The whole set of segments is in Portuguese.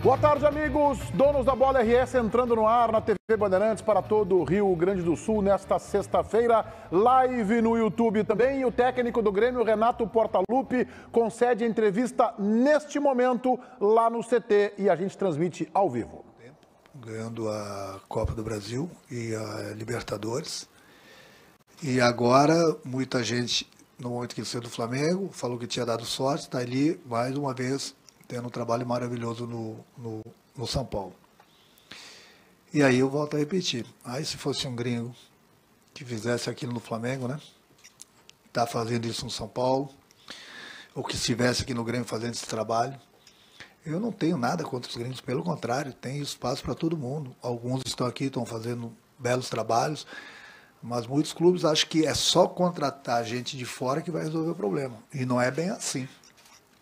Boa tarde, amigos. Donos da Bola RS entrando no ar na TV Bandeirantes para todo o Rio Grande do Sul nesta sexta-feira. Live no YouTube também. E o técnico do Grêmio, Renato Portaluppi, concede entrevista neste momento lá no CT e a gente transmite ao vivo. Ganhando a Copa do Brasil e a Libertadores. E agora, muita gente, no momento que ele saiu do Flamengo, falou que tinha dado sorte, está ali mais uma vez tendo um trabalho maravilhoso no São Paulo. E aí eu volto a repetir. Aí se fosse um gringo que fizesse aquilo no Flamengo, né? Tá fazendo isso no São Paulo, ou que estivesse aqui no Grêmio fazendo esse trabalho, eu não tenho nada contra os gringos, pelo contrário, tem espaço para todo mundo. Alguns estão aqui, estão fazendo belos trabalhos, mas muitos clubes acham que é só contratar gente de fora que vai resolver o problema. E não é bem assim.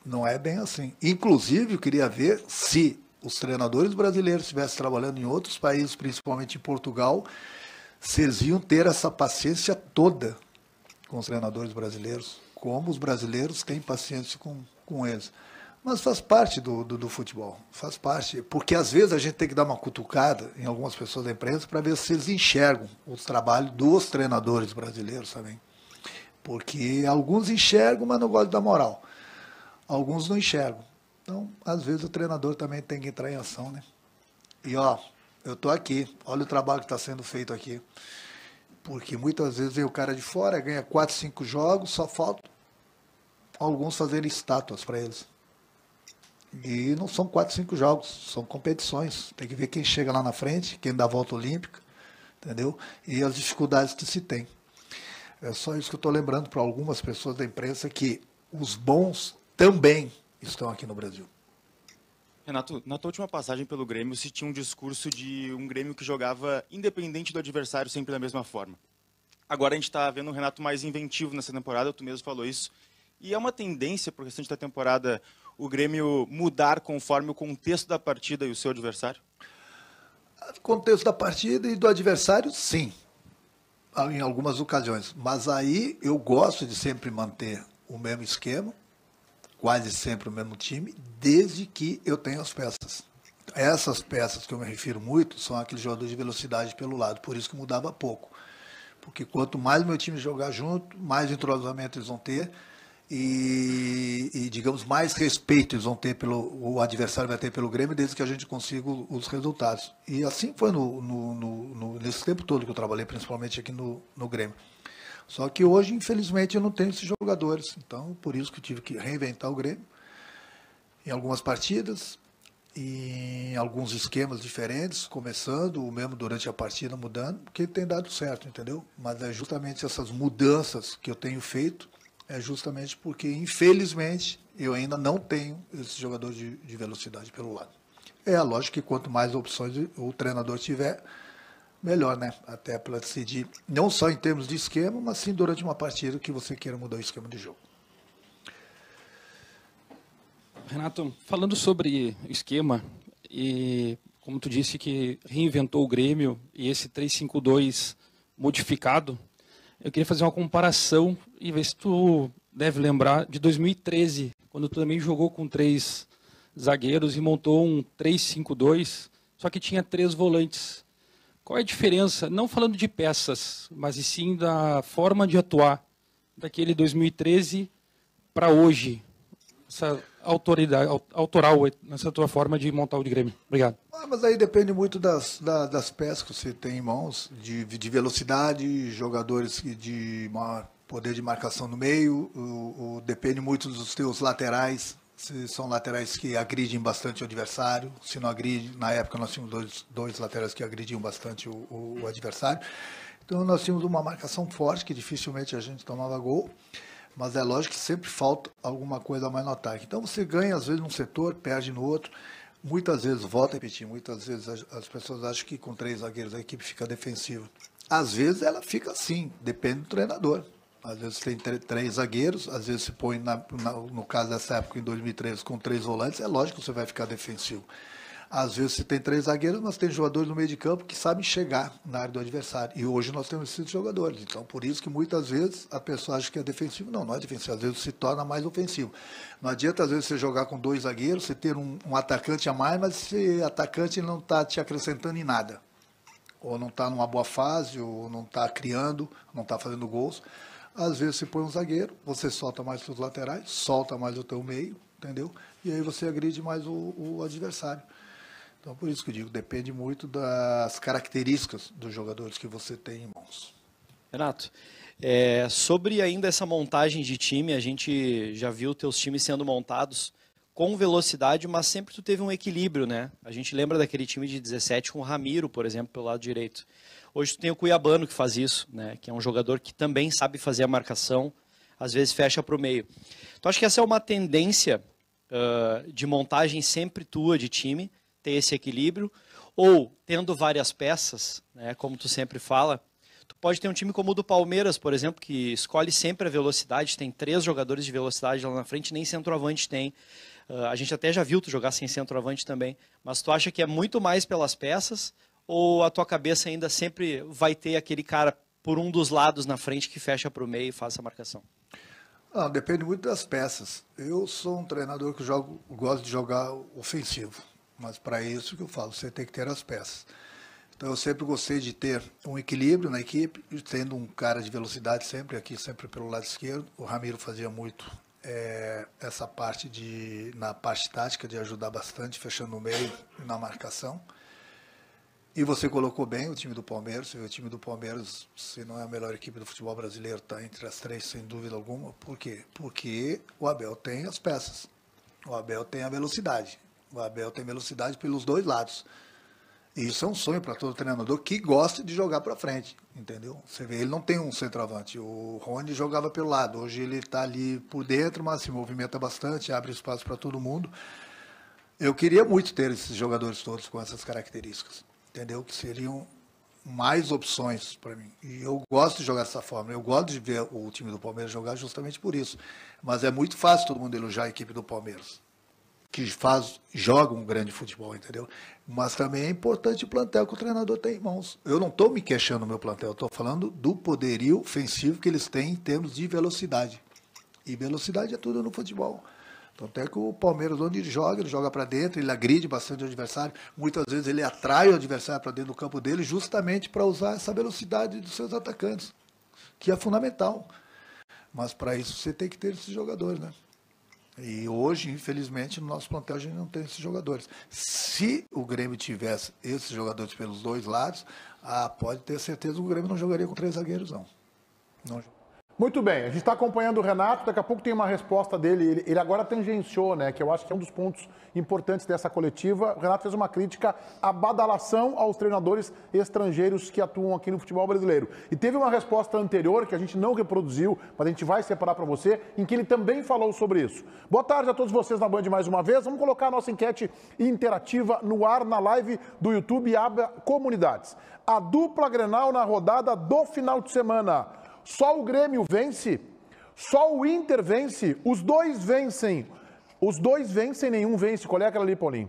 Não é bem assim. Inclusive, eu queria ver se os treinadores brasileiros estivessem trabalhando em outros países, principalmente em Portugal, se eles iam ter essa paciência toda com os treinadores brasileiros, como os brasileiros têm paciência com eles. Mas faz parte do futebol, faz parte. Porque às vezes a gente tem que dar uma cutucada em algumas pessoas da imprensa para ver se eles enxergam o trabalho dos treinadores brasileiros também. Porque alguns enxergam, mas não gostam da moral. Alguns não enxergam. Então, às vezes o treinador também tem que entrar em ação, né? E ó, eu tô aqui, olha o trabalho que está sendo feito aqui. Porque muitas vezes vem o cara de fora, ganha 4, 5 jogos, só falta alguns fazerem estátuas para eles. E não são 4, 5 jogos, são competições. Tem que ver quem chega lá na frente, quem dá a volta olímpica, entendeu? E as dificuldades que se tem. É só isso que eu estou lembrando para algumas pessoas da imprensa, que os bons também estão aqui no Brasil. Renato, na tua última passagem pelo Grêmio, se tinha um discurso de um Grêmio que jogava independente do adversário, sempre da mesma forma. Agora a gente está vendo um Renato mais inventivo nessa temporada, tu mesmo falou isso. E é uma tendência para o restante da temporada o Grêmio mudar conforme o contexto da partida e o seu adversário? O contexto da partida e do adversário, sim, em algumas ocasiões. Mas aí eu gosto de sempre manter o mesmo esquema, quase sempre o mesmo time, desde que eu tenha as peças. Essas peças que eu me refiro muito são aqueles jogadores de velocidade pelo lado, por isso que mudava pouco. Porque quanto mais o meu time jogar junto, mais entrosamento eles vão ter e digamos, mais respeito eles vão ter o adversário vai ter pelo Grêmio, desde que a gente consiga os resultados. E assim foi nesse tempo todo que eu trabalhei, principalmente aqui no Grêmio. Só que hoje, infelizmente, eu não tenho esses jogadores. Então, por isso que eu tive que reinventar o Grêmio em algumas partidas, em alguns esquemas diferentes, começando, o mesmo durante a partida, mudando, porque tem dado certo, entendeu? Mas é justamente essas mudanças que eu tenho feito, é justamente porque, infelizmente, eu ainda não tenho esse jogador de velocidade pelo lado. É lógico que quanto mais opções o treinador tiver, melhor, né? Até para decidir, não só em termos de esquema, mas sim durante uma partida que você queira mudar o esquema de jogo. Renato, falando sobre o esquema, e como tu disse que reinventou o Grêmio e esse 3-5-2 modificado, eu queria fazer uma comparação e ver se tu deve lembrar de 2013, quando tu também jogou com 3 zagueiros e montou um 3-5-2, só que tinha 3 volantes. Qual é a diferença, não falando de peças, mas e sim da forma de atuar daquele 2013 para hoje? Essa autoral nessa tua forma de montar o de Grêmio. Obrigado. Mas aí depende muito das peças que você tem em mãos, de velocidade, jogadores de maior poder de marcação no meio, depende muito dos teus laterais, se são laterais que agridem bastante o adversário, se não agride, na época nós tínhamos dois laterais que agrediam bastante o adversário, então nós tínhamos uma marcação forte, que dificilmente a gente tomava gol, mas é lógico que sempre falta alguma coisa a mais no ataque. Então você ganha às vezes num setor, perde no outro, muitas vezes, volta a repetir, muitas vezes as pessoas acham que com 3 zagueiros a equipe fica defensiva. Às vezes ela fica assim, depende do treinador. Às vezes tem 3 zagueiros, às vezes se põe, no caso dessa época, em 2013, com 3 volantes, é lógico que você vai ficar defensivo. Às vezes você tem 3 zagueiros, mas tem jogadores no meio de campo que sabem chegar na área do adversário. E hoje nós temos esses jogadores. Então, por isso que muitas vezes a pessoa acha que é defensivo. Não, não é defensivo. Às vezes se torna mais ofensivo. Não adianta, às vezes, você jogar com 2 zagueiros, você ter um atacante a mais, mas esse atacante não está te acrescentando em nada. Ou não está numa boa fase, ou não está criando, não está fazendo gols. Às vezes você põe um zagueiro, você solta mais os laterais, solta mais o teu meio, entendeu? E aí você agride mais o adversário. Então, por isso que eu digo, depende muito das características dos jogadores que você tem em mãos. Renato, sobre ainda essa montagem de time, a gente já viu teus times sendo montados com velocidade, mas sempre tu teve um equilíbrio, né? A gente lembra daquele time de 17 com o Ramiro, por exemplo, pelo lado direito. Hoje tu tem o Cuiabano que faz isso, né? Que é um jogador que também sabe fazer a marcação, às vezes fecha para o meio. Tu acha que essa é uma tendência de montagem sempre tua de time, ter esse equilíbrio, ou tendo várias peças, né, como tu sempre fala, tu pode ter um time como o do Palmeiras, por exemplo, que escolhe sempre a velocidade, tem 3 jogadores de velocidade lá na frente, nem centroavante tem. A gente até já viu tu jogar sem centroavante também, mas tu acha que é muito mais pelas peças, ou a tua cabeça ainda sempre vai ter aquele cara por um dos lados na frente que fecha para o meio e faz essa marcação? Não, depende muito das peças. Eu sou um treinador que gosto de jogar ofensivo. Mas para isso que eu falo, você tem que ter as peças. Então eu sempre gostei de ter um equilíbrio na equipe, tendo um cara de velocidade sempre aqui, sempre pelo lado esquerdo. O Ramiro fazia muito essa parte na parte tática de ajudar bastante, fechando no meio e na marcação. E você colocou bem o time do Palmeiras. O time do Palmeiras, se não é a melhor equipe do futebol brasileiro, está entre as 3, sem dúvida alguma. Por quê? Porque o Abel tem as peças. O Abel tem a velocidade. O Abel tem velocidade pelos 2 lados. E isso é um sonho para todo treinador que gosta de jogar para frente, entendeu? Você vê, ele não tem um centroavante. O Rony jogava pelo lado. Hoje ele está ali por dentro, mas se movimenta bastante, abre espaço para todo mundo. Eu queria muito ter esses jogadores todos com essas características, entendeu? Que seriam mais opções para mim. E eu gosto de jogar dessa forma. Eu gosto de ver o time do Palmeiras jogar justamente por isso. Mas é muito fácil todo mundo elogiar a equipe do Palmeiras, que joga um grande futebol, entendeu? Mas também é importante o plantel que o treinador tem em mãos. Eu não estou me queixando do meu plantel, eu estou falando do poderio ofensivo que eles têm em termos de velocidade. E velocidade é tudo no futebol. Então, até que o Palmeiras, onde ele joga para dentro, ele agride bastante o adversário. Muitas vezes ele atrai o adversário para dentro do campo dele justamente para usar essa velocidade dos seus atacantes, que é fundamental. Mas para isso você tem que ter esses jogadores, né? E hoje, infelizmente, no nosso plantel a gente não tem esses jogadores. Se o Grêmio tivesse esses jogadores pelos 2 lados, pode ter certeza que o Grêmio não jogaria com 3 zagueiros, não. Muito bem, a gente está acompanhando o Renato, daqui a pouco tem uma resposta dele, ele agora tangenciou, né, que eu acho que é um dos pontos importantes dessa coletiva. O Renato fez uma crítica à badalação aos treinadores estrangeiros que atuam aqui no futebol brasileiro. E teve uma resposta anterior, que a gente não reproduziu, mas a gente vai separar para você, em que ele também falou sobre isso. Boa tarde a todos vocês na Band mais uma vez. Vamos colocar a nossa enquete interativa no ar, na live do YouTube, aba Comunidades. A dupla Grenal na rodada do final de semana. Só o Grêmio vence, só o Inter vence, os dois vencem, nenhum vence. Qual é aquela ali, Paulinho?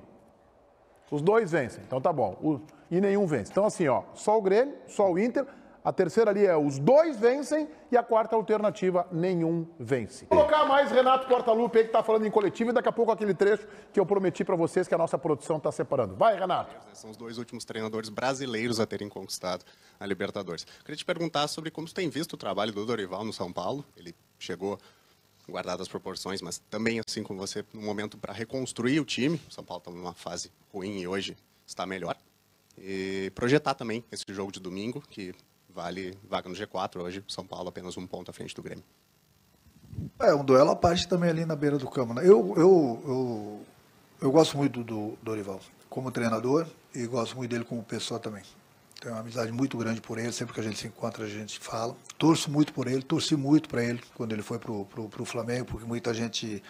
Os dois vencem, então tá bom, e nenhum vence. Então assim, ó, só o Grêmio, só o Inter, a terceira ali é os dois vencem e a quarta alternativa, nenhum vence. Vou colocar mais Renato Portaluppi aí que tá falando em coletivo e daqui a pouco aquele trecho que eu prometi para vocês que a nossa produção tá separando. Vai, Renato. São os 2 últimos treinadores brasileiros a terem conquistado a Libertadores. Queria te perguntar sobre como você tem visto o trabalho do Dorival no São Paulo. Ele chegou, guardado as proporções, mas também, assim como você, no momento para reconstruir o time. O São Paulo está numa fase ruim e hoje está melhor. E projetar também esse jogo de domingo, que vale vaga no G4. Hoje, São Paulo apenas 1 ponto à frente do Grêmio. É um duelo à parte também ali na beira do campo, né? Eu gosto muito do Dorival como treinador e gosto muito dele como pessoa também. Tenho uma amizade muito grande por ele, sempre que a gente se encontra a gente fala. Torço muito por ele, torci muito para ele quando ele foi pro Flamengo, porque muita gente,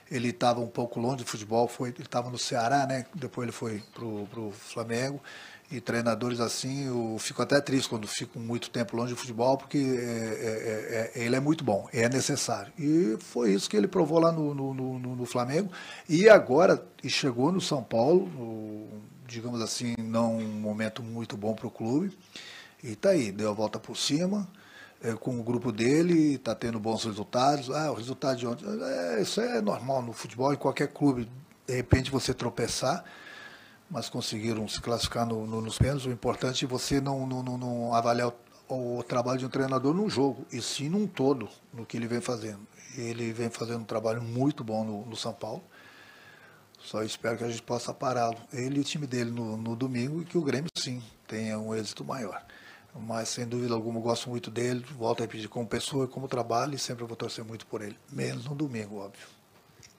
ele estava um pouco longe do futebol, ele estava no Ceará, né? Depois ele foi pro Flamengo. E treinadores assim, eu fico até triste quando fico muito tempo longe do futebol, porque ele é muito bom, é necessário. E foi isso que ele provou lá no Flamengo. E agora, chegou no São Paulo, digamos assim, não um momento muito bom para o clube. E está aí, deu a volta por cima, com o grupo dele, está tendo bons resultados. O resultado de ontem, isso é normal no futebol, em qualquer clube, de repente você tropeçar, mas conseguiram se classificar nos pênaltis. O importante é você não avaliar o trabalho de um treinador num jogo, e sim num todo, no que ele vem fazendo. Ele vem fazendo um trabalho muito bom no São Paulo. Só espero que a gente possa pará-lo, ele e o time dele no domingo, e que o Grêmio, sim, tenha um êxito maior. Mas, sem dúvida alguma, eu gosto muito dele, volto a repetir, como pessoa e como trabalho, e sempre vou torcer muito por ele, menos no domingo, óbvio.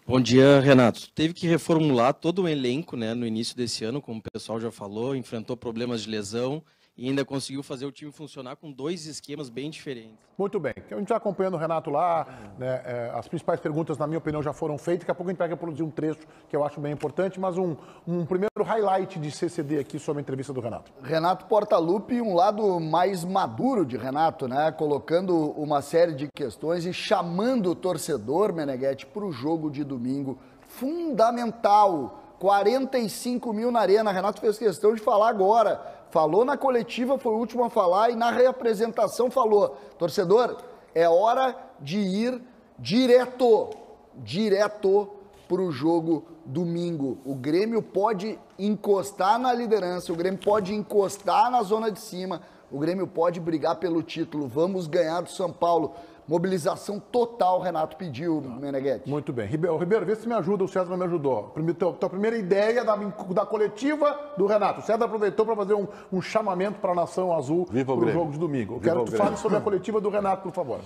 Bom dia, Renato. Teve que reformular todo o elenco, né, no início desse ano, como o pessoal já falou, enfrentou problemas de lesão e ainda conseguiu fazer o time funcionar com 2 esquemas bem diferentes. Muito bem. A gente já acompanhando o Renato lá, né, as principais perguntas, na minha opinião, já foram feitas. Daqui a pouco a gente vai reproduzir um trecho que eu acho bem importante, mas um primeiro highlight de CCD aqui sobre a entrevista do Renato. Renato Portaluppi, um lado mais maduro de Renato, né? Colocando uma série de questões e chamando o torcedor, Meneghetti, para o jogo de domingo. Fundamental. 45 mil na arena. Renato fez questão de falar agora. Falou na coletiva, foi o último a falar, e na reapresentação falou: torcedor, é hora de ir direto para o jogo domingo. O Grêmio pode encostar na liderança, o Grêmio pode encostar na zona de cima, o Grêmio pode brigar pelo título. Vamos ganhar do São Paulo. Mobilização total, Renato pediu, Meneghetti. Muito bem. Ribeiro, vê se me ajuda, o César não me ajudou. Tua primeira ideia da coletiva do Renato. O César aproveitou para fazer um chamamento para a Nação Azul para o jogo de domingo. Eu quero que tu fale sobre a coletiva do Renato, por favor.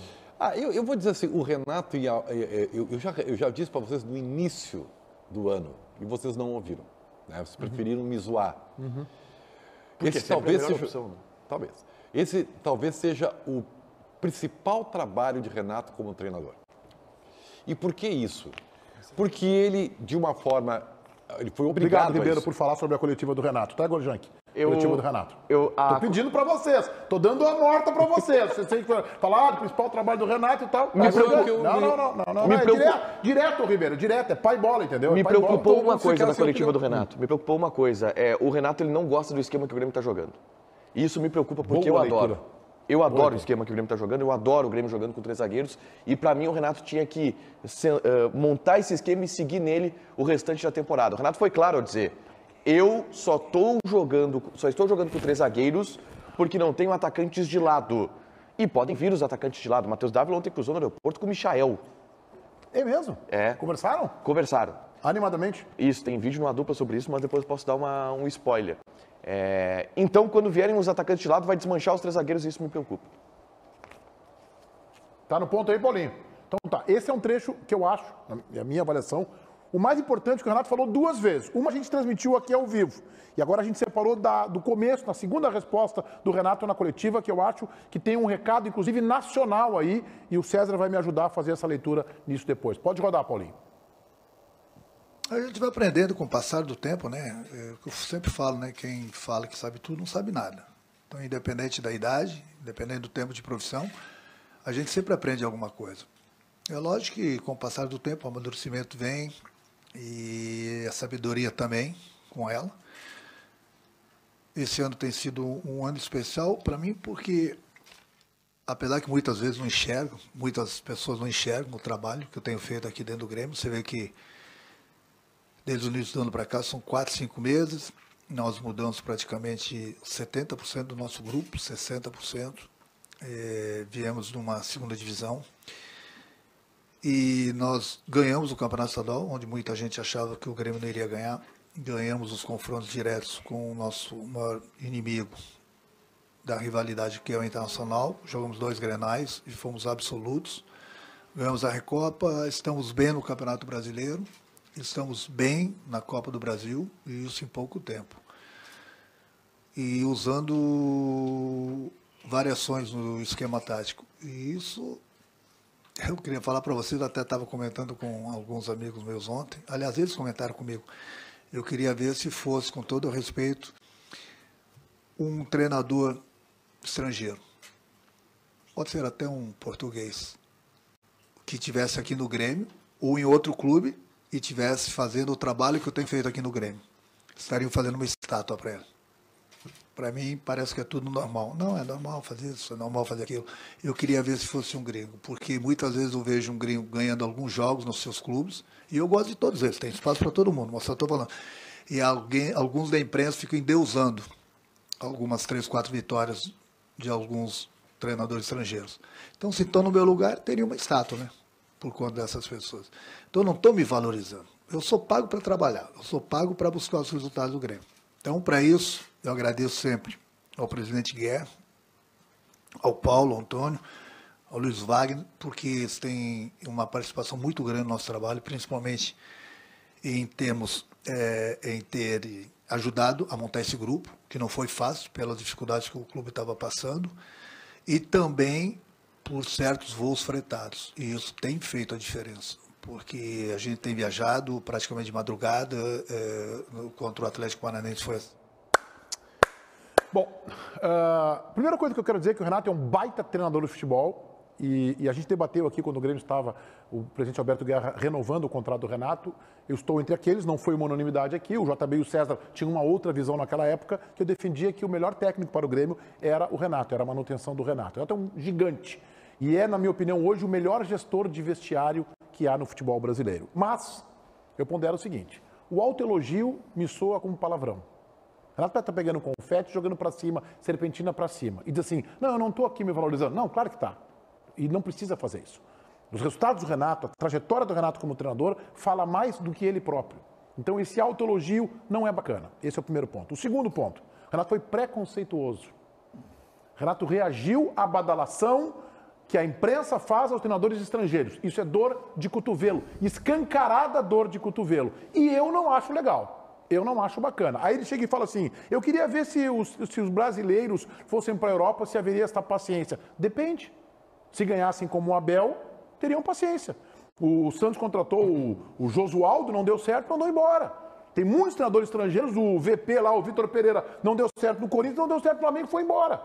Eu vou dizer assim, o Renato, eu já disse para vocês no início do ano, e vocês não ouviram. Né? Vocês preferiram me zoar. Esse talvez seja... Opção, né? Talvez. Esse talvez seja o principal trabalho de Renato como treinador. E por que isso? Porque ele, de uma forma, ele foi obrigado. Obrigado, Ribeiro, por falar sobre a coletiva do Renato, tá, Gorjank? Coletiva do Renato. Tô pedindo para vocês, tô dando a morta para vocês. Vocês têm que falar do principal trabalho do Renato e tal. Não. Direto, Ribeiro, direto, é pai bola, entendeu? Me preocupou uma coisa da coletiva do Renato. Me preocupou uma coisa, o Renato ele não gosta do esquema que o Grêmio está jogando. E isso me preocupa porque eu adoro. Eu adoro o esquema que o Grêmio está jogando, eu adoro o Grêmio jogando com 3 zagueiros, e para mim o Renato tinha que montar esse esquema e seguir nele o restante da temporada. O Renato foi claro ao dizer: eu só estou jogando com 3 zagueiros porque não tenho atacantes de lado. E podem vir os atacantes de lado. O Matheus Dávila ontem cruzou no aeroporto com o Michael. É mesmo? É. Conversaram? Conversaram. Animadamente? Isso, tem vídeo numa dupla sobre isso, mas depois eu posso dar um spoiler. Então, quando vierem os atacantes de lado, vai desmanchar os 3 zagueiros e isso me preocupa. Tá no ponto aí, Paulinho. Então tá, esse é um trecho que eu acho, na minha avaliação, o mais importante que o Renato falou 2 vezes. Uma a gente transmitiu aqui ao vivo. E agora a gente separou do começo, na segunda resposta do Renato na coletiva, que eu acho que tem um recado, inclusive, nacional aí, e o César vai me ajudar a fazer essa leitura nisso depois. Pode rodar, Paulinho. A gente vai aprendendo com o passar do tempo, né? Eu sempre falo, né? Quem fala que sabe tudo não sabe nada. Então, independente da idade, independente do tempo de profissão, a gente sempre aprende alguma coisa. É lógico que com o passar do tempo o amadurecimento vem e a sabedoria também com ela. Esse ano tem sido um ano especial para mim porque, apesar que muitas vezes não enxergam, muitas pessoas não enxergam o trabalho que eu tenho feito aqui dentro do Grêmio, você vê que desde o início do ano para cá, são 4, 5 meses, nós mudamos praticamente 70% do nosso grupo, 60%, viemos numa segunda divisão, e nós ganhamos o Campeonato Estadual, onde muita gente achava que o Grêmio não iria ganhar, ganhamos os confrontos diretos com o nosso maior inimigo da rivalidade, que é o Internacional, jogamos 2 Grenais e fomos absolutos, ganhamos a Recopa, estamos bem no Campeonato Brasileiro, estamos bem na Copa do Brasil, e isso em pouco tempo. E usando variações no esquema tático. E isso, eu queria falar para vocês, até estava comentando com alguns amigos meus ontem, aliás, eles comentaram comigo, eu queria ver se fosse, com todo o respeito, um treinador estrangeiro. Pode ser até um português, que estivesse aqui no Grêmio, ou em outro clube, e estivesse fazendo o trabalho que eu tenho feito aqui no Grêmio. estariam fazendo uma estátua para ele. Para mim, parece que é tudo normal. Não, é normal fazer isso, é normal fazer aquilo. Eu queria ver se fosse um gringo, porque muitas vezes eu vejo um gringo ganhando alguns jogos nos seus clubes, e eu gosto de todos eles, tem espaço para todo mundo, mas só estou falando. E alguns da imprensa ficam endeusando algumas 3, 4 vitórias de alguns treinadores estrangeiros. Então, se estou no meu lugar, teria uma estátua, né? Por conta dessas pessoas. Então, eu não estou me valorizando. Eu sou pago para trabalhar, eu sou pago para buscar os resultados do Grêmio. Então, para isso, eu agradeço sempre ao presidente Guerra, ao Paulo, ao Antônio, ao Luiz Wagner, porque eles têm uma participação muito grande no nosso trabalho, principalmente em ter ajudado a montar esse grupo, que não foi fácil, pelas dificuldades que o clube estava passando, e também por certos voos fretados. E isso tem feito a diferença, porque a gente tem viajado praticamente de madrugada, contra o Atlético Paranaense foi assim. Bom, primeira coisa que eu quero dizer é que o Renato é um baita treinador de futebol, e a gente debateu aqui quando o Grêmio estava, o presidente Alberto Guerra renovando o contrato do Renato. Eu estou entre aqueles, não foi uma unanimidade aqui, o JB e o César tinham uma outra visão naquela época, que eu defendia que o melhor técnico para o Grêmio era o Renato, era a manutenção do Renato. O Renato é um gigante, e é, na minha opinião, hoje o melhor gestor de vestiário que há no futebol brasileiro. Mas, eu pondero o seguinte, o autoelogio me soa como palavrão. O Renato está pegando confete, jogando para cima, serpentina para cima, e diz assim, não, eu não estou aqui me valorizando. Não, claro que está. E não precisa fazer isso. Os resultados do Renato, a trajetória do Renato como treinador, fala mais do que ele próprio. Então, esse autoelogio não é bacana. Esse é o primeiro ponto. O segundo ponto, o Renato foi preconceituoso. O Renato reagiu à badalação que a imprensa faz aos treinadores estrangeiros. Isso é dor de cotovelo, escancarada dor de cotovelo. E eu não acho legal. Eu não acho bacana. Aí ele chega e fala assim, eu queria ver se os brasileiros fossem para a Europa, se haveria essa paciência. Depende. Se ganhassem como o Abel, teriam paciência. O Santos contratou o Josualdo, não deu certo, mandou embora. Tem muitos treinadores estrangeiros, o VP lá, o Vitor Pereira, não deu certo no Corinthians, não deu certo no Flamengo, foi embora.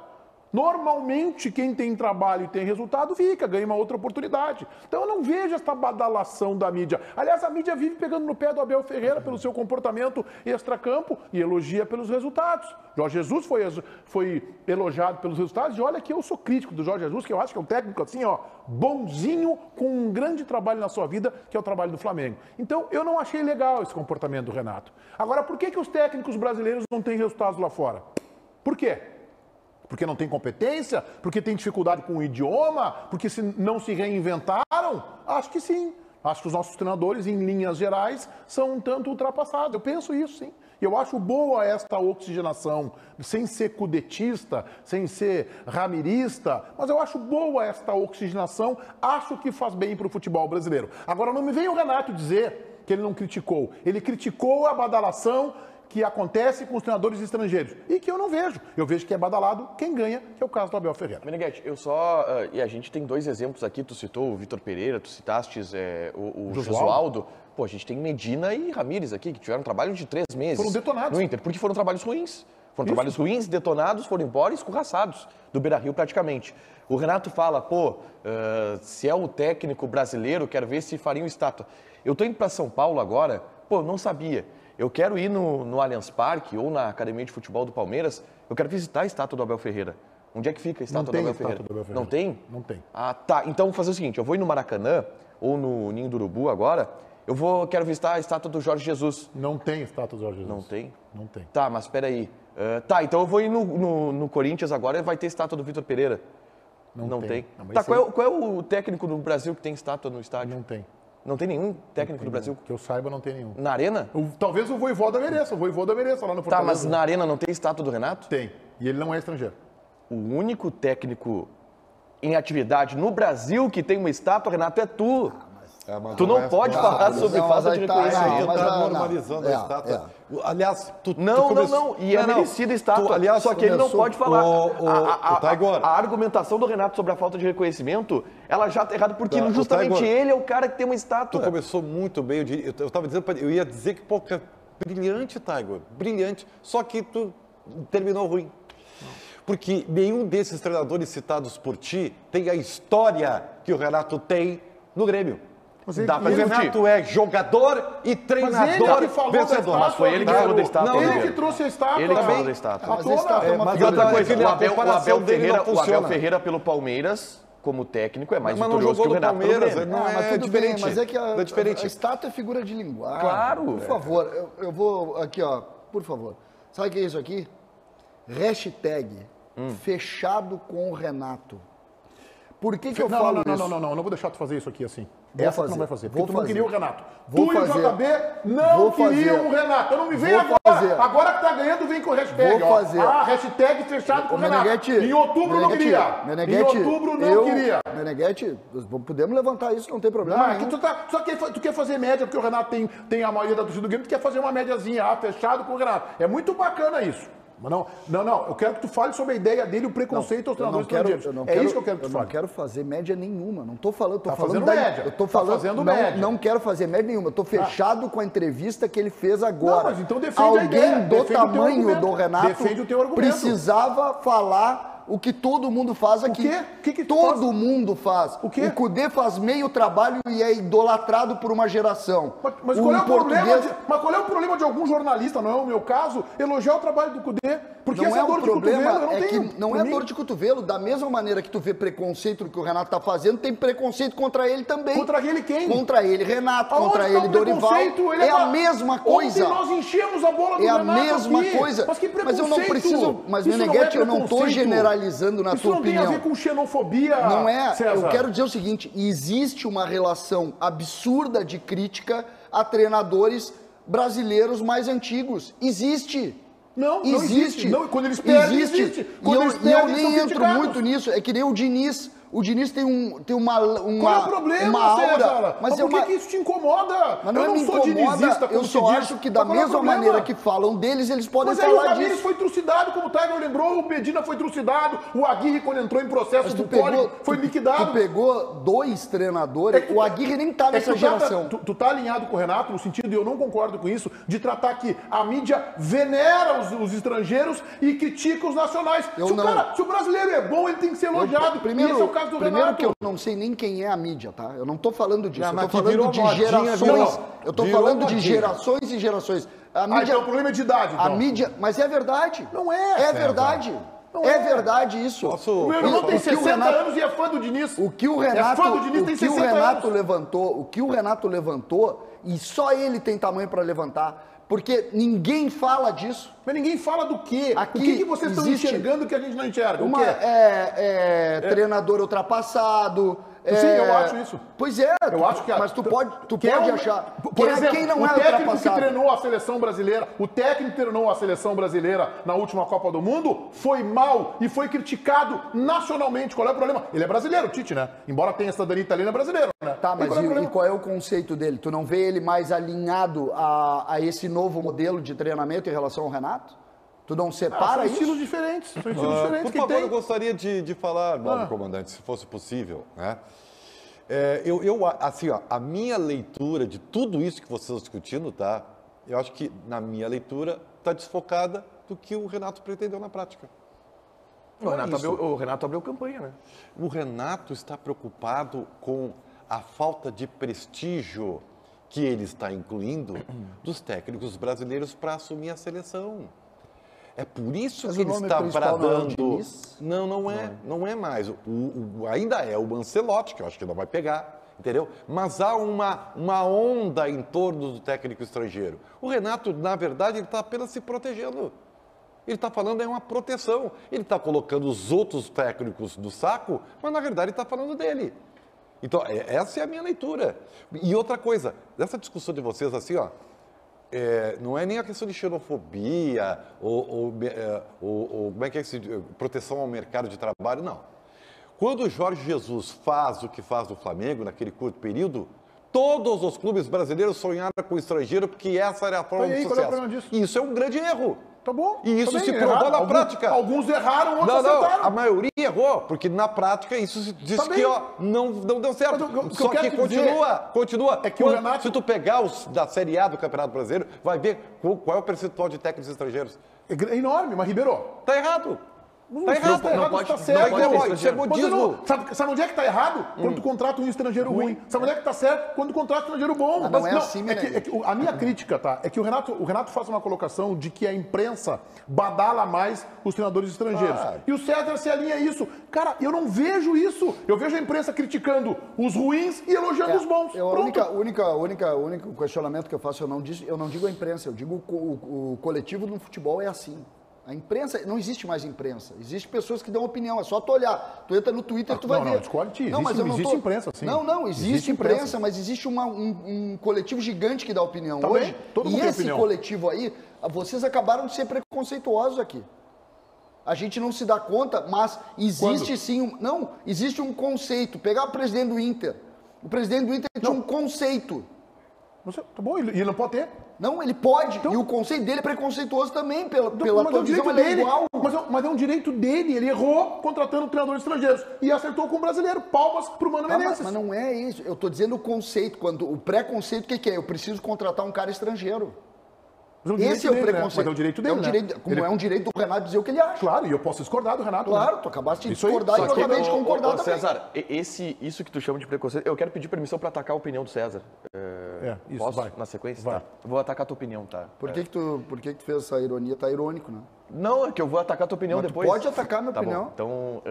Normalmente, quem tem trabalho e tem resultado fica, ganha uma outra oportunidade. Então, eu não vejo essa badalação da mídia. Aliás, a mídia vive pegando no pé do Abel Ferreira pelo seu comportamento extracampo e elogia pelos resultados. Jorge Jesus foi elogiado pelos resultados e olha que eu sou crítico do Jorge Jesus, que eu acho que é um técnico assim, ó, bonzinho, com um grande trabalho na sua vida, que é o trabalho do Flamengo. Então, eu não achei legal esse comportamento do Renato. Agora, por que os técnicos brasileiros não têm resultados lá fora? Por quê? Porque não tem competência? Porque tem dificuldade com o idioma? Porque não se reinventaram? Acho que sim. Acho que os nossos treinadores, em linhas gerais, são um tanto ultrapassados. Eu penso isso, sim. E eu acho boa esta oxigenação, sem ser cudetista, sem ser ramirista, mas eu acho boa esta oxigenação, acho que faz bem para o futebol brasileiro. Agora, não me venha o Renato dizer que ele não criticou. Ele criticou a badalação que acontece com os treinadores estrangeiros e que eu não vejo. Eu vejo que é badalado quem ganha, que é o caso do Abel Ferreira. Meneghete, e a gente tem dois exemplos aqui, tu citou o Vitor Pereira, tu citaste o Josualdo. Pô, a gente tem Medina e Ramírez aqui, que tiveram um trabalho de 3 meses. Foram detonados. No Inter, porque foram trabalhos ruins. Foram trabalhos ruins, detonados, foram embora e escorraçados do Beira-Rio praticamente. O Renato fala, se é o técnico brasileiro, quero ver se fariam estátua. Eu tô indo para São Paulo agora, não sabia. Eu quero ir no Allianz Parque ou na Academia de Futebol do Palmeiras, eu quero visitar a estátua do Abel Ferreira. Onde é que fica a estátua do Abel Ferreira? Não tem? Não tem. Ah, tá. Então, vou fazer o seguinte, eu vou ir no Maracanã ou no Ninho do Urubu agora, quero visitar a estátua do Jorge Jesus. Não tem estátua do Jorge Jesus. Não tem? Não tem. Tá, mas espera aí. Então eu vou ir no Corinthians agora e vai ter estátua do Vitor Pereira. Não tem. Não, tá, qual é o técnico do Brasil que tem estátua no estádio? Não tem. Não tem nenhum técnico do Brasil? Que eu saiba, não tem nenhum. Na Arena? Talvez o Vojvoda mereça. O Vojvoda mereça lá no Fortaleza. Tá, mas na Arena não tem estátua do Renato? Tem. E ele não é estrangeiro. O único técnico em atividade no Brasil que tem uma estátua, Renato, é tu. Tu não pode falar sobre falta de reconhecimento. Tá normalizando a estátua. Aliás, Não. E é merecida a estátua. Aliás, só que ele não pode falar. A argumentação do Renato sobre a falta de reconhecimento, ela já está errada, porque justamente ele é o cara que tem uma estátua. Tu começou muito bem. Eu estava dizendo, eu ia dizer que brilhante, Tiger. Brilhante. Só que tu terminou ruim. Porque nenhum desses treinadores citados por ti tem a história que o Renato tem no Grêmio. Dá pra discutir. O Renato é jogador e treinador vencedor. Mas foi ele que falou da estátua. Não, ele que trouxe a estátua. Ele que falou da estátua. Mas e outra coisa, o Abel Ferreira Ferreira pelo Palmeiras, como técnico, é mais mas não vitorioso jogou que o Renato Palmeiras, pelo Grêmio. não mas é tudo diferente. bem, mas é que é diferente. a estátua é figura de linguagem. Claro. Por favor, eu vou aqui, ó, por favor. Sabe o que é isso aqui? Hashtag fechado com o Renato. Por que eu falo isso? Não vou deixar tu fazer isso aqui assim. Vou Essa fazer. tu não vai fazer, Vou porque tu não fazer. queria o Renato. Vou Tu e o fazer. JB não Vou queriam fazer. o Renato. Eu não me vem Vou agora. fazer. Agora que tá ganhando, vem com o hashtag. Vou fazer. Hashtag fechado com o Renato. Meneghetti, Em outubro não queria. Meneghetti, Em outubro não queria. Meneghetti, podemos levantar isso, não tem problema. Não, é que tu quer fazer média, porque o Renato tem a maioria da torcida do Grêmio, tu quer fazer uma médiazinha, fechado com o Renato. É muito bacana isso. Mas não, eu quero que tu fale sobre a ideia dele, o preconceito aos treinadores estrangeiros. É isso que eu quero que tu fale. Eu não quero fazer média nenhuma, não tô falando, tô Tá falando fazendo da média. Eu tô Tá falando, fazendo não, média. não quero fazer média nenhuma, eu tô fechado com a entrevista que ele fez agora. Não, mas então defende a ideia, Alguém do defende o teu tamanho argumento. do Renato Defende o teu argumento. precisava falar o que todo mundo faz aqui. O quê? O que tu todo faz? mundo faz. O quê? O Cudê faz meio trabalho e é idolatrado por uma geração. Mas qual é o problema de algum jornalista, não é o meu caso, elogiar o trabalho do Cudê? Porque Não essa é um dor de cotovelo, eu problema, não é tenho. que não é dor de cotovelo. Da mesma maneira que tu vê preconceito no que o Renato tá fazendo, tem preconceito contra ele também. Contra ele quem? Contra ele, Renato, Aonde contra tá ele, o Dorival. preconceito? Ele É a mesma coisa. Ontem nós enchemos a bola do É a Renato mesma aqui. coisa. Mas que Mas eu não preconceito? preciso. Mas, Isso Meneghetti, não é eu não tô preconceito. generalizando na Isso tua não opinião. tem a ver com xenofobia, Não é. César. Eu quero dizer o seguinte: existe uma relação absurda de crítica a treinadores brasileiros mais antigos. Existe. Não existe. Não, quando eles perdem, existe. E Quando eu, eles e eu perdem, nem são entro criticados. muito nisso. É que nem o Diniz. O Diniz tem uma Qual é o problema, uma aura. César? Mas por que isso te incomoda? Mas não eu é não me sou incomoda, dinizista, eu como só se diz. acho que da Mas qual é o mesma problema? maneira que falam deles, eles podem Mas aí o falar Ramires disso. foi trucidado, como o Tiger lembrou, o Medina foi trucidado, o Aguirre, quando entrou em processo Mas do código, foi liquidado. Tu pegou dois treinadores, o Aguirre nem tá nessa geração. Tu tá alinhado com o Renato no sentido, e eu não concordo com isso, de tratar que a mídia venera os estrangeiros e critica os nacionais. Se o brasileiro é bom, ele tem que ser elogiado. Primeiro, esse é o caso do primeiro Renato. que eu não sei nem quem é a mídia, tá? Eu não tô falando disso, Não, eu mas tô que virou falando de modinha, gerações. virou. Eu tô Virou falando de modinha. gerações e gerações. A mídia, então o problema é de idade, então. A mídia, mas é verdade. Não é, É verdade. É verdade isso. O meu irmão tem 60 anos e é fã do Diniz. O que o Renato, é fã do Diniz, tem 60 anos. levantou, o que o Renato levantou, e só ele tem tamanho para levantar, porque ninguém fala disso. Mas ninguém fala do quê? Aqui o que vocês estão existe enxergando que a gente não enxerga? O Uma, quê? treinador ultrapassado. Sim, eu acho isso. Pois é, Eu acho que mas tu pode Por achar. exemplo, quem não o é técnico que ultrapassado? treinou a seleção brasileira, o técnico que treinou a seleção brasileira na última Copa do Mundo foi mal e foi criticado nacionalmente. Qual é o problema? Ele é brasileiro, o Tite, né? Embora tenha cidadania italiana, é brasileiro, né? Tá, mas e qual é o conceito dele? Tu não vê ele mais alinhado a esse novo modelo de treinamento em relação ao Renato? Tu não separa são isso? estilos diferentes. São estilos diferentes. Por favor, eu gostaria de falar, nobre comandante, se fosse possível, né? Assim, ó, a minha leitura de tudo isso que vocês estão discutindo, tá? Eu acho que, na minha leitura, está desfocada do que o Renato pretendeu na prática. O Renato abriu campanha, né? O Renato está preocupado com a falta de prestígio que ele está incluindo dos técnicos brasileiros para assumir a seleção. É por isso que ele está bradando. Não é mais. Ainda é o Ancelotti, que eu acho que não vai pegar, entendeu? Mas há uma onda em torno do técnico estrangeiro. O Renato, na verdade, ele está apenas se protegendo. Ele está falando é uma proteção. Ele está colocando os outros técnicos no saco, mas na verdade ele está falando dele. Então, essa é a minha leitura. E outra coisa, dessa discussão de vocês assim, ó, não é nem a questão de xenofobia ou como é que é esse, proteção ao mercado de trabalho, não. Quando o Jorge Jesus faz o que faz no Flamengo, naquele curto período, todos os clubes brasileiros sonharam com o estrangeiro porque essa era a forma de sucesso. Qual é o disso? E isso é um grande erro. Tá bom. E isso também se provou na prática. Alguns erraram, outros acertaram. A maioria errou, porque na prática isso diz que não deu certo. Só que continua. É que o Renato... Se tu pegar os da Série A do Campeonato Brasileiro, vai ver qual é o percentual de técnicos estrangeiros. É enorme, mas Ribeiro. Tá errado. Tá errado, tá certo. Isso é modismo. Sabe onde é que tá errado? Quando tu contrata um estrangeiro ruim. Sabe onde é que tá certo? Quando tu contrata um estrangeiro bom. Mas não é assim, né? A minha crítica, tá? É que o Renato faz uma colocação de que a imprensa badala mais os treinadores estrangeiros. E o César se alinha a isso. Cara, eu não vejo isso. Eu vejo a imprensa criticando os ruins e elogiando os bons. O único questionamento que eu faço, eu não digo a imprensa, eu digo o coletivo no futebol é assim. A imprensa, não existe mais imprensa. Existem pessoas que dão opinião, é só tu olhar. Tu entra no Twitter, tu vai ver. Não, discordo de ti. Existe imprensa, sim. Não, existe imprensa, mas existe um coletivo gigante que dá opinião tá hoje. Bem, todo mundo e tem esse opinião. Coletivo aí, vocês acabaram de ser preconceituosos aqui. A gente não se dá conta, mas existe sim existe um conceito. Pegar o presidente do Inter. O presidente do Inter tinha um conceito. Tá bom, e ele não pode ter? Não, ele pode. Então, e o conceito dele é preconceituoso também, pela tua visão, ele é igual. Mas é um direito dele. Ele errou contratando treinadores estrangeiros. E acertou com o brasileiro. Palmas pro Mano Menezes. Mas não é isso. Eu tô dizendo o conceito. O preconceito, o que é? Eu preciso contratar um cara estrangeiro. Esse é o preconceito. Mas é o direito dele, é um direito do Renato dizer o que ele acha. Claro, e eu posso discordar do Renato. Claro, tu acabaste de discordar e eu acabei de concordar também. César, isso que tu chama de preconceito, eu quero pedir permissão para atacar a opinião do César. Isso, posso, vai. Na sequência? Vai. Tá. Vou atacar a tua opinião, tá? Por que tu fez essa ironia? Tá irônico, né? Não, é que eu vou atacar a tua opinião depois. Pode atacar a minha opinião. Bom. Então,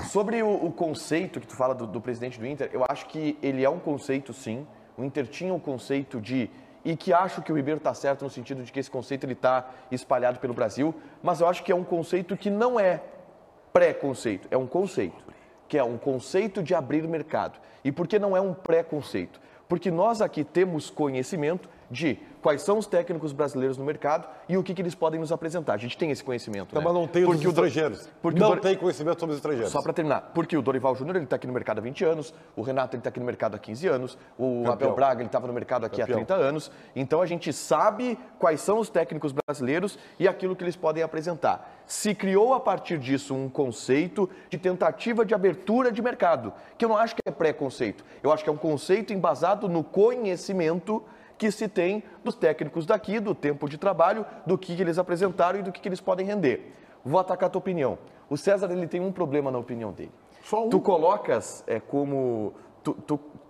sobre o conceito que tu fala do presidente do Inter, eu acho que ele é um conceito, sim. O Inter tinha um conceito e que acho que o Ribeiro está certo no sentido de que esse conceito está espalhado pelo Brasil, mas eu acho que é um conceito que não é pré-conceito, é um conceito, que é um conceito de abrir mercado. E por que não é um pré-conceito? Porque nós aqui temos conhecimento de quais são os técnicos brasileiros no mercado e o que eles podem nos apresentar. A gente tem esse conhecimento. Então, mas não tem os estrangeiros. Não tem conhecimento sobre os estrangeiros. Só para terminar, porque o Dorival Júnior está aqui no mercado há 20 anos, o Renato está aqui no mercado há 15 anos, o Abel Braga estava no mercado aqui há 30 anos. Então a gente sabe quais são os técnicos brasileiros e aquilo que eles podem apresentar. Se criou a partir disso um conceito de tentativa de abertura de mercado, que eu não acho que é pré-conceito. Eu acho que é um conceito embasado no conhecimento que se tem dos técnicos daqui, do tempo de trabalho, do que eles apresentaram e do que eles podem render. Vou atacar a tua opinião. O César, ele tem um problema na opinião dele. Só um. Tu colocas como...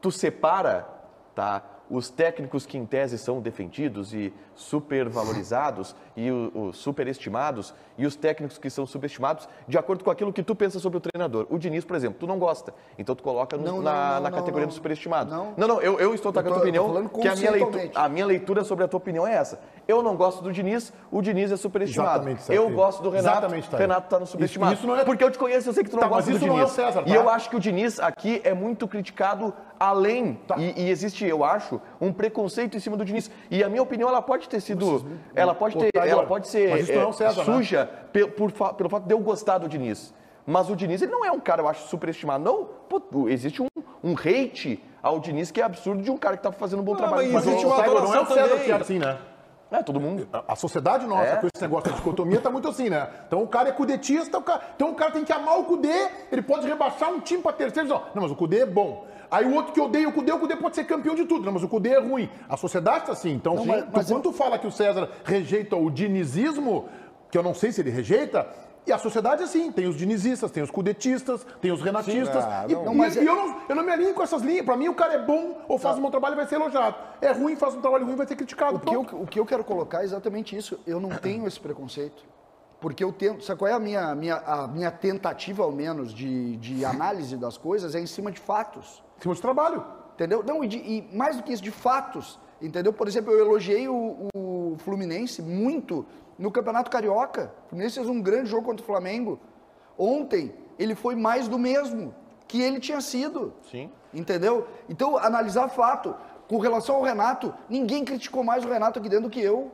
Tu separa, tá, os técnicos que em tese são defendidos e supervalorizados e os superestimados e os técnicos que são subestimados de acordo com aquilo que tu pensa sobre o treinador. O Diniz, por exemplo, tu não gosta, então tu coloca na categoria do superestimado. Não, eu estou atacando a tua opinião, que a minha leitura sobre a tua opinião é essa. Eu não gosto do Diniz, o Diniz é superestimado. Eu gosto do Renato, o Renato está no subestimado. Isso não é... Porque eu te conheço, eu sei que tu não gosta do Diniz. Não é o César, tá? E eu acho que o Diniz aqui é muito criticado além, e existe, eu acho, um preconceito em cima do Diniz. E a minha opinião, ela pode ter sido, ela pode ser suja, né? pelo fato de eu gostar do Diniz. Mas o Diniz, ele não é um cara, eu acho, superestimado. Não, existe um hate ao Diniz que é absurdo de um cara que tá fazendo um bom trabalho. Mas existe uma adoração, não é o César que é assim, né? Todo mundo. A sociedade nossa, com esse negócio de dicotomia, tá muito assim, né? Então o cara é cudetista, então o cara tem que amar o Cudê, ele pode rebaixar um time pra terceiro. Não, mas o Cudê é bom. Aí o outro que odeia o Cudê pode ser campeão de tudo, não, mas o Cudê é ruim. A sociedade tá assim. Então, quando tu fala que o César rejeita o dinizismo, que eu não sei se ele rejeita, e a sociedade é assim, tem os dinizistas, tem os cudetistas, tem os renatistas. Eu não me alinho com essas linhas. Pra mim, o cara é bom ou faz um bom trabalho e vai ser elogiado. É ruim, faz um trabalho ruim, vai ser criticado. O que eu quero colocar é exatamente isso. Eu não tenho esse preconceito. Porque eu tento... Sabe qual é a minha tentativa, ao menos, de análise das coisas? É em cima de fatos. Em cima de trabalho. Entendeu? Não, e mais do que isso, de fatos. Entendeu? Por exemplo, eu elogiei o Fluminense muito no Campeonato Carioca. O Fluminense fez um grande jogo contra o Flamengo. Ontem, ele foi mais do mesmo que ele tinha sido. Sim. Entendeu? Então, analisar fato. Com relação ao Renato, ninguém criticou mais o Renato aqui dentro do que eu.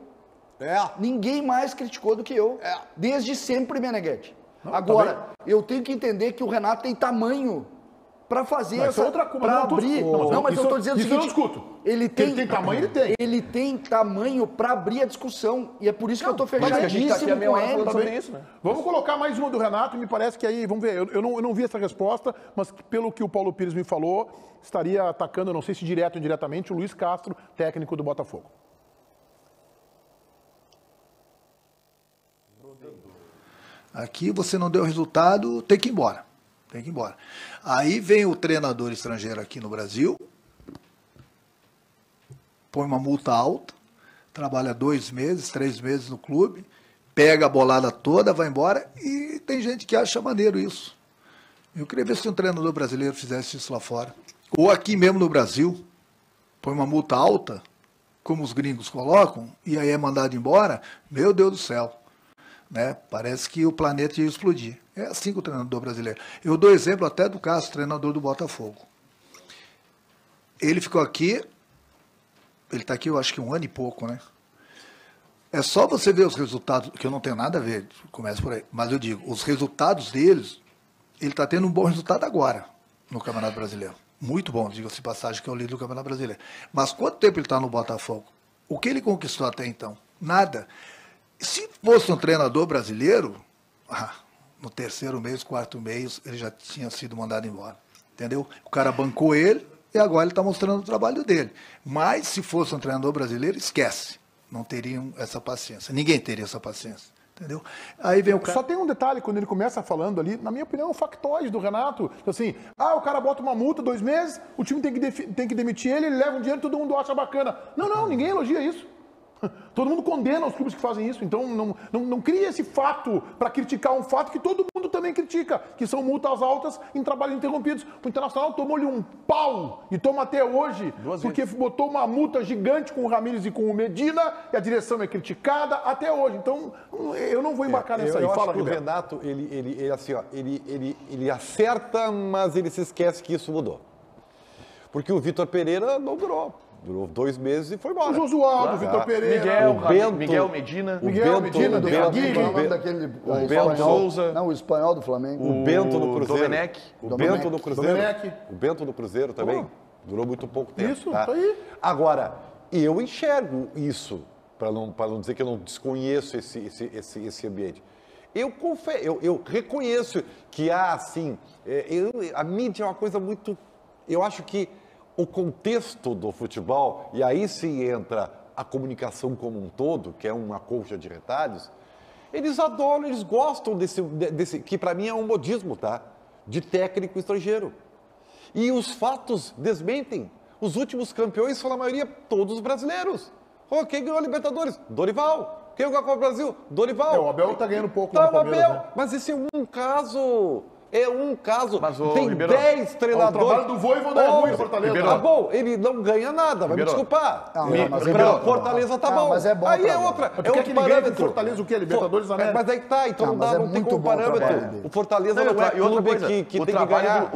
Ninguém mais criticou do que eu. Desde sempre, Meneghetti. Agora, eu tenho que entender que o Renato tem tamanho para fazer para abrir. Não, mas eu estou dizendo o seguinte, eu não discuto. Ele tem tamanho, ele tem. Ele tem tamanho para abrir a discussão. E é por isso que eu estou fechadíssimo com ele. Sobre isso, né? Vamos colocar mais uma do Renato, me parece que aí, vamos ver, eu não vi essa resposta, mas pelo que o Paulo Pires me falou, estaria atacando, não sei se direto ou indiretamente, o Luiz Castro, técnico do Botafogo. Aqui você não deu resultado, tem que ir embora. Tem que ir embora. Aí vem o treinador estrangeiro aqui no Brasil, põe uma multa alta, trabalha 2 meses, 3 meses no clube, pega a bolada toda, vai embora, e tem gente que acha maneiro isso. Eu queria ver se um treinador brasileiro fizesse isso lá fora. Ou aqui mesmo no Brasil, põe uma multa alta, como os gringos colocam, e aí é mandado embora. Meu Deus do céu. Né? Parece que o planeta ia explodir. É assim com o treinador brasileiro. Eu dou exemplo até do Castro, treinador do Botafogo. Ele ficou aqui, ele está aqui eu acho que 1 ano e pouco, né? É só você ver os resultados, que eu não tenho nada a ver, começa por aí, mas eu digo, os resultados deles, ele está tendo um bom resultado agora no Campeonato Brasileiro. Muito bom, diga-se de passagem, que é o líder do Campeonato Brasileiro. Mas quanto tempo ele está no Botafogo? O que ele conquistou até então? Nada. Se fosse um treinador brasileiro, no 3º mês, 4º mês, ele já tinha sido mandado embora. Entendeu? O cara bancou ele e agora ele está mostrando o trabalho dele. Mas se fosse um treinador brasileiro, esquece. Não teriam essa paciência. Ninguém teria essa paciência. Entendeu? Aí vem o cara... Só tem um detalhe, quando ele começa falando ali, na minha opinião, é um factoide do Renato. Assim, o cara bota uma multa, 2 meses, o time tem que demitir ele leva um dinheiro, todo mundo acha bacana. Não, ninguém elogia isso. Todo mundo condena os clubes que fazem isso, então não cria esse fato para criticar um fato que todo mundo também critica, que são multas altas em trabalhos interrompidos. O Internacional tomou-lhe um pau e toma até hoje, porque botou uma multa gigante com o Ramírez e com o Medina, e a direção é criticada até hoje. Então, eu não vou embarcar nessa aí. Eu Fala, acho que o Renato, ele acerta, mas ele se esquece que isso mudou. Porque o Vitor Pereira não durou. Durou 2 meses e foi embora. O Josualdo, o Vitor Pereira, Miguel Medina. Miguel Medina, do Bento Souza. Não, o espanhol do Flamengo. O Bento do Cruzeiro. Domenech. O Bento do Cruzeiro também. Durou muito pouco tempo. Isso, tá aí. Agora, eu enxergo isso, para não dizer que eu não desconheço esse ambiente. Eu reconheço que há, assim, a mídia é uma coisa muito... Eu acho que o contexto do futebol, e aí sim entra a comunicação como um todo, que é uma colcha de retalhos, eles adoram, eles gostam desse que para mim é um modismo, tá? De técnico estrangeiro. E os fatos desmentem. Os últimos campeões são, na maioria, todos brasileiros. Quem ganhou a Libertadores? Dorival. Quem ganhou a Copa do Brasil? Dorival. O Abel tá ganhando pouco no Palmeiras, Abel, né? mas esse é um caso... É um caso, mas tem 10 treinadores. O trabalho do Voivoda é ruim no Fortaleza. Tá bom, ele não ganha nada, vai me desculpar. Pra Fortaleza tá bom. Mas é bom. Aí é outra, é outro parâmetro. Fortaleza o quê? Libertadores, América? Mas aí que tá, então não tem como parâmetro. O Fortaleza não é clube que tem que ganhar.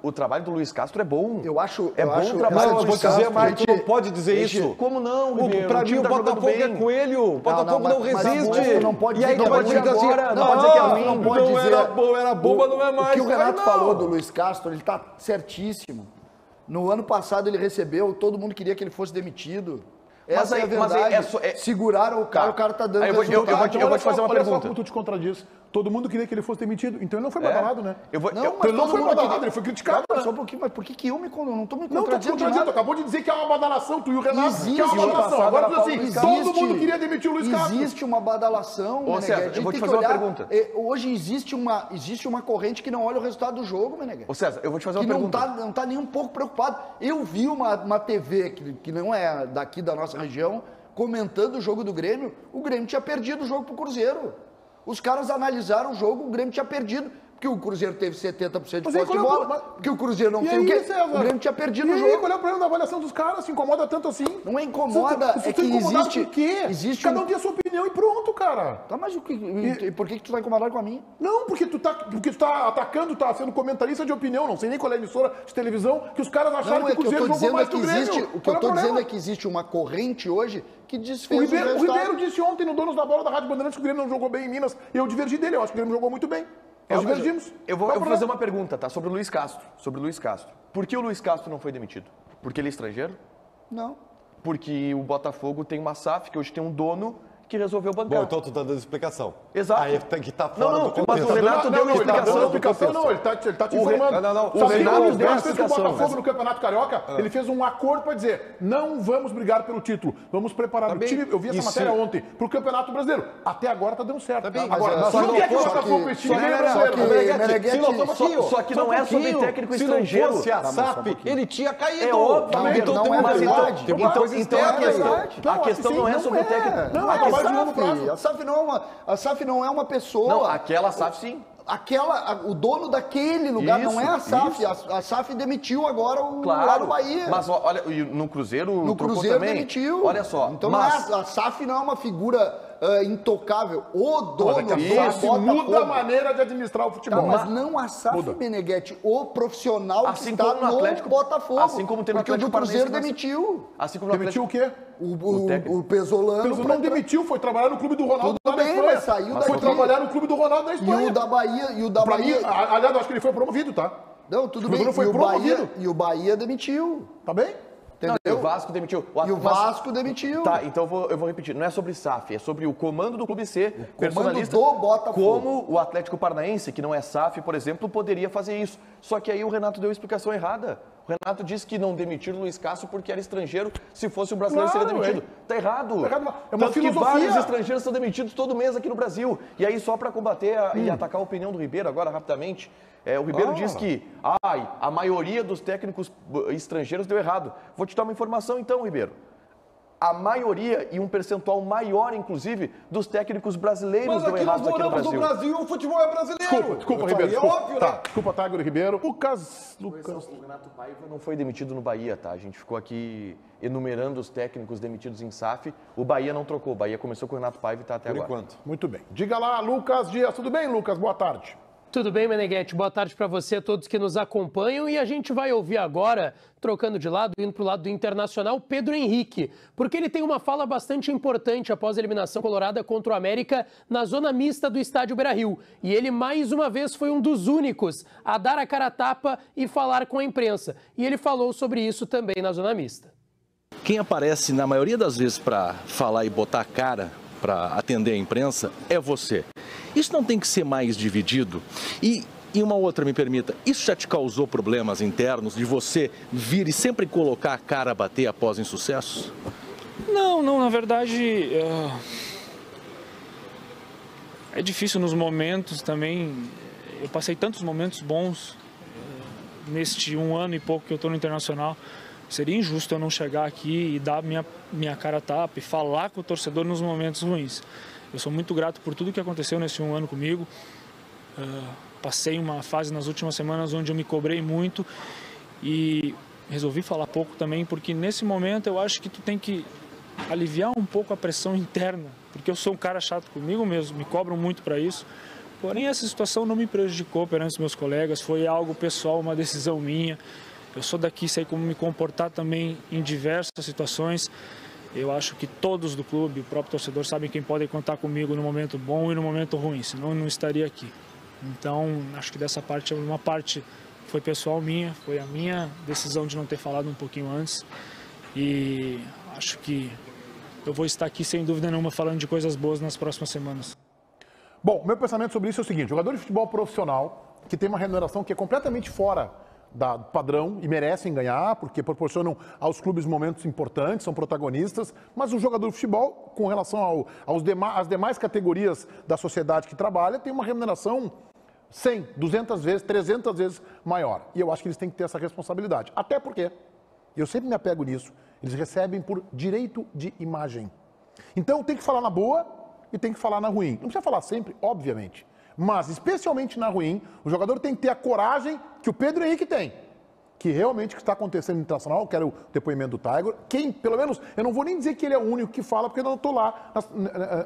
O trabalho do Luiz Castro é bom. Eu acho... É bom o trabalho trabalho do Luiz Castro. Mas tu não pode dizer isso. Como não, Ribeiro? Pra mim o Botafogo é coelho. O Botafogo não resiste. Não pode dizer que agora. Não pode dizer que é ruim. Não pode dizer... Era bom, mas não é mais. O Renato falou do Luiz Castro, ele está certíssimo. No ano passado ele recebeu, todo mundo queria que ele fosse demitido. Essa é a verdade. Seguraram o cara, o cara está dando resultado. Eu vou te fazer uma pergunta. Olha só como tu te contradiz. Todo mundo queria que ele fosse demitido, então ele não foi badalado, né? Ele não foi badalado, ele foi criticado. Só um pouquinho, mas por que eu não estou me contradizendo? Não estou te contradizendo, acabou de dizer que é uma badalação, tu e o Renato, que é uma badalação. Agora diz assim, todo mundo queria demitir o Luiz Castro. Existe uma badalação, César, eu vou te fazer uma pergunta. Hoje existe uma corrente que não olha o resultado do jogo, Meneghete. César, eu vou te fazer uma pergunta. Que não está nem um pouco preocupado. Eu vi uma TV que não é daqui da nossa região, comentando o jogo do Grêmio, o Grêmio tinha perdido o jogo pro Cruzeiro. Os caras analisaram o jogo, o Grêmio tinha perdido, porque o Cruzeiro teve 70% de posse de bola, porque o Cruzeiro não sei o quê, o Grêmio tinha perdido o jogo. Qual é o problema da avaliação dos caras? Se incomoda tanto assim? Não é incomoda, é que existe... Por quê? Cada um tem a sua opinião e pronto, cara. Tá, mas por que tu tá incomodado com a minha? Não, porque tu tá atacando, tá sendo comentarista de opinião, não sei nem qual é a emissora de televisão, que os caras acharam que o Cruzeiro jogou mais que o Grêmio. O que eu tô dizendo é que existe uma corrente hoje que desfez o resultado. O Ribeiro disse ontem no Donos da Bola da Rádio Bandeirantes que o Grêmio não jogou bem em Minas. Eu divergi dele, eu acho que o Grêmio jogou muito bem. Nós divergimos. Eu vou fazer uma pergunta, tá? Sobre o Luiz Castro. Por que o Luiz Castro não foi demitido? Porque ele é estrangeiro? Não. Porque o Botafogo tem uma SAF, que hoje tem um dono que resolveu bancar. Bom, então tu tá dando explicação. Exato. Aí tem que estar fora do contexto. Mas o Renato deu explicação. Não, ele tá te informando. O Renato deu explicação. O Botafogo no Campeonato Carioca, ele fez um acordo para dizer, não vamos brigar pelo título, vamos preparar o time, eu vi essa matéria ontem, pro Campeonato Brasileiro. Até agora tá dando certo. Agora, não quer que o Botafogo com esse time brasileiro. Só que não é sobre técnico estrangeiro. Se não fosse a SAF, ele tinha caído. É óbvio. Então a questão não é sobre técnico. Não, a SAF não é uma pessoa. Não, aquela SAF sim. O dono daquele lugar não é a SAF. A SAF demitiu agora lá no Bahia. Mas olha, no Cruzeiro também demitiu. Olha só. Então a SAF não é uma figura intocável. O dono isso muda a maneira de administrar o futebol. Tá, mas não a SAF, Meneghetti, o profissional assim que está no Atlético, Botafogo. Assim como tem no Atlético, porque o do Cruzeiro demitiu. Assim como demitiu o quê? O Pesolano. O Pesolano demitiu, foi trabalhar no clube do Ronaldo da Espanha. Mas saiu daqui. Foi trabalhar no clube do Ronaldo da Espanha. E o da Bahia. Aliás, eu acho que ele foi promovido, tá? Não, tudo bem. E o Bahia demitiu. Tá bem? Não, e o Vasco demitiu. O Vasco demitiu. Tá, então eu vou repetir. Não é sobre SAF, é sobre o comando do clube C, personalista. Do Botafogo. Como o Atlético Paranaense, que não é SAF, por exemplo, poderia fazer isso. Só que aí o Renato deu a explicação errada. O Renato disse que não demitiu o Luiz Castro porque era estrangeiro. Se fosse o brasileiro, seria demitido. Tá errado. É uma filosofia. Que vários estrangeiros são demitidos todo mês aqui no Brasil. E aí, só para combater e atacar a opinião do Ribeiro, agora rapidamente, o Ribeiro diz que a maioria dos técnicos estrangeiros deu errado. Vou te dar uma informação então, Ribeiro. A maioria e um percentual maior, inclusive, dos técnicos brasileiros deu errado aqui no Brasil. Do Brasil, o futebol é brasileiro. Desculpa, Ribeiro. É óbvio, né? Desculpa, Tiago Ribeiro. Lucas. O Renato Paiva não foi demitido no Bahia, tá? A gente ficou aqui enumerando os técnicos demitidos em SAF. O Bahia não trocou. O Bahia começou com o Renato Paiva e tá até agora. Por enquanto. Muito bem. Diga lá, Lucas Dias. Tudo bem, Lucas? Boa tarde. Tudo bem, Meneghetti? Boa tarde para você, a todos que nos acompanham. E a gente vai ouvir agora, trocando de lado, indo para o lado do Internacional, Pedro Henrique, porque ele tem uma fala bastante importante após a eliminação colorada contra o América na zona mista do estádio Beira-Rio. E ele, mais uma vez, foi um dos únicos a dar a cara a tapa e falar com a imprensa. E ele falou sobre isso também na zona mista. Quem aparece, na maioria das vezes, para falar e botar a cara para atender a imprensa é você. Isso não tem que ser mais dividido? E uma outra, me permita, isso já te causou problemas internos de você vir e sempre colocar a cara a bater após insucessos? Não, na verdade, é difícil nos momentos também. Eu passei tantos momentos bons neste 1 ano e pouco que eu estou no Internacional. Seria injusto eu não chegar aqui e dar minha cara a tapa e falar com o torcedor nos momentos ruins. Eu sou muito grato por tudo que aconteceu nesse 1 ano comigo. Passei uma fase nas últimas semanas onde eu me cobrei muito e resolvi falar pouco também, porque nesse momento eu acho que tu tem que aliviar um pouco a pressão interna, porque eu sou um cara chato comigo mesmo, me cobro muito para isso. Porém, essa situação não me prejudicou perante os meus colegas, foi algo pessoal, uma decisão minha. Eu sou daqui, sei como me comportar também em diversas situações. Eu acho que todos do clube, o próprio torcedor, sabem quem pode contar comigo no momento bom e no momento ruim, senão eu não estaria aqui. Então, acho que dessa parte, uma parte foi pessoal minha, foi a minha decisão de não ter falado um pouquinho antes. E acho que eu vou estar aqui, sem dúvida nenhuma, falando de coisas boas nas próximas semanas. Bom, meu pensamento sobre isso é o seguinte: jogador de futebol profissional que tem uma remuneração que é completamente fora do padrão e merecem ganhar, porque proporcionam aos clubes momentos importantes, são protagonistas, mas o jogador de futebol, com relação às demais categorias da sociedade que trabalha, tem uma remuneração 100, 200 vezes, 300 vezes maior. E eu acho que eles têm que ter essa responsabilidade. Até porque, eu sempre me apego nisso, eles recebem por direito de imagem. Então tem que falar na boa e tem que falar na ruim. Não precisa falar sempre, obviamente. Mas, especialmente na ruim, o jogador tem que ter a coragem que o Pedro Henrique tem. Que realmente o que está acontecendo no Internacional, eu quero o depoimento do Tiger. Quem, pelo menos, eu não vou nem dizer que ele é o único que fala, porque eu não estou lá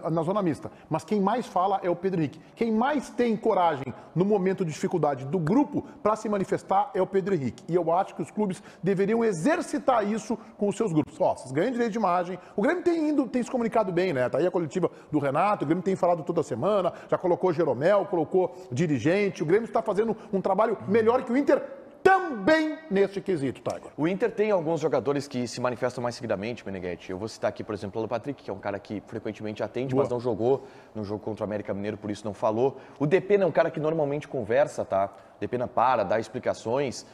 na zona mista. Mas quem mais fala é o Pedro Henrique. Quem mais tem coragem no momento de dificuldade do grupo para se manifestar é o Pedro Henrique. E eu acho que os clubes deveriam exercitar isso com os seus grupos. Ó, vocês ganham direito de imagem. O Grêmio tem se comunicado bem, né? Tá aí a coletiva do Renato, o Grêmio tem falado toda semana, já colocou Jeromel, colocou dirigente. O Grêmio está fazendo um trabalho melhor que o Inter também neste quesito, Tiger. O Inter tem alguns jogadores que se manifestam mais seguidamente, Meneghetti. Eu vou citar aqui, por exemplo, o Patrick, que é um cara que frequentemente atende, mas não jogou no jogo contra o América Mineiro, por isso não falou. O Depena é um cara que normalmente conversa, tá? O Depena dá explicações,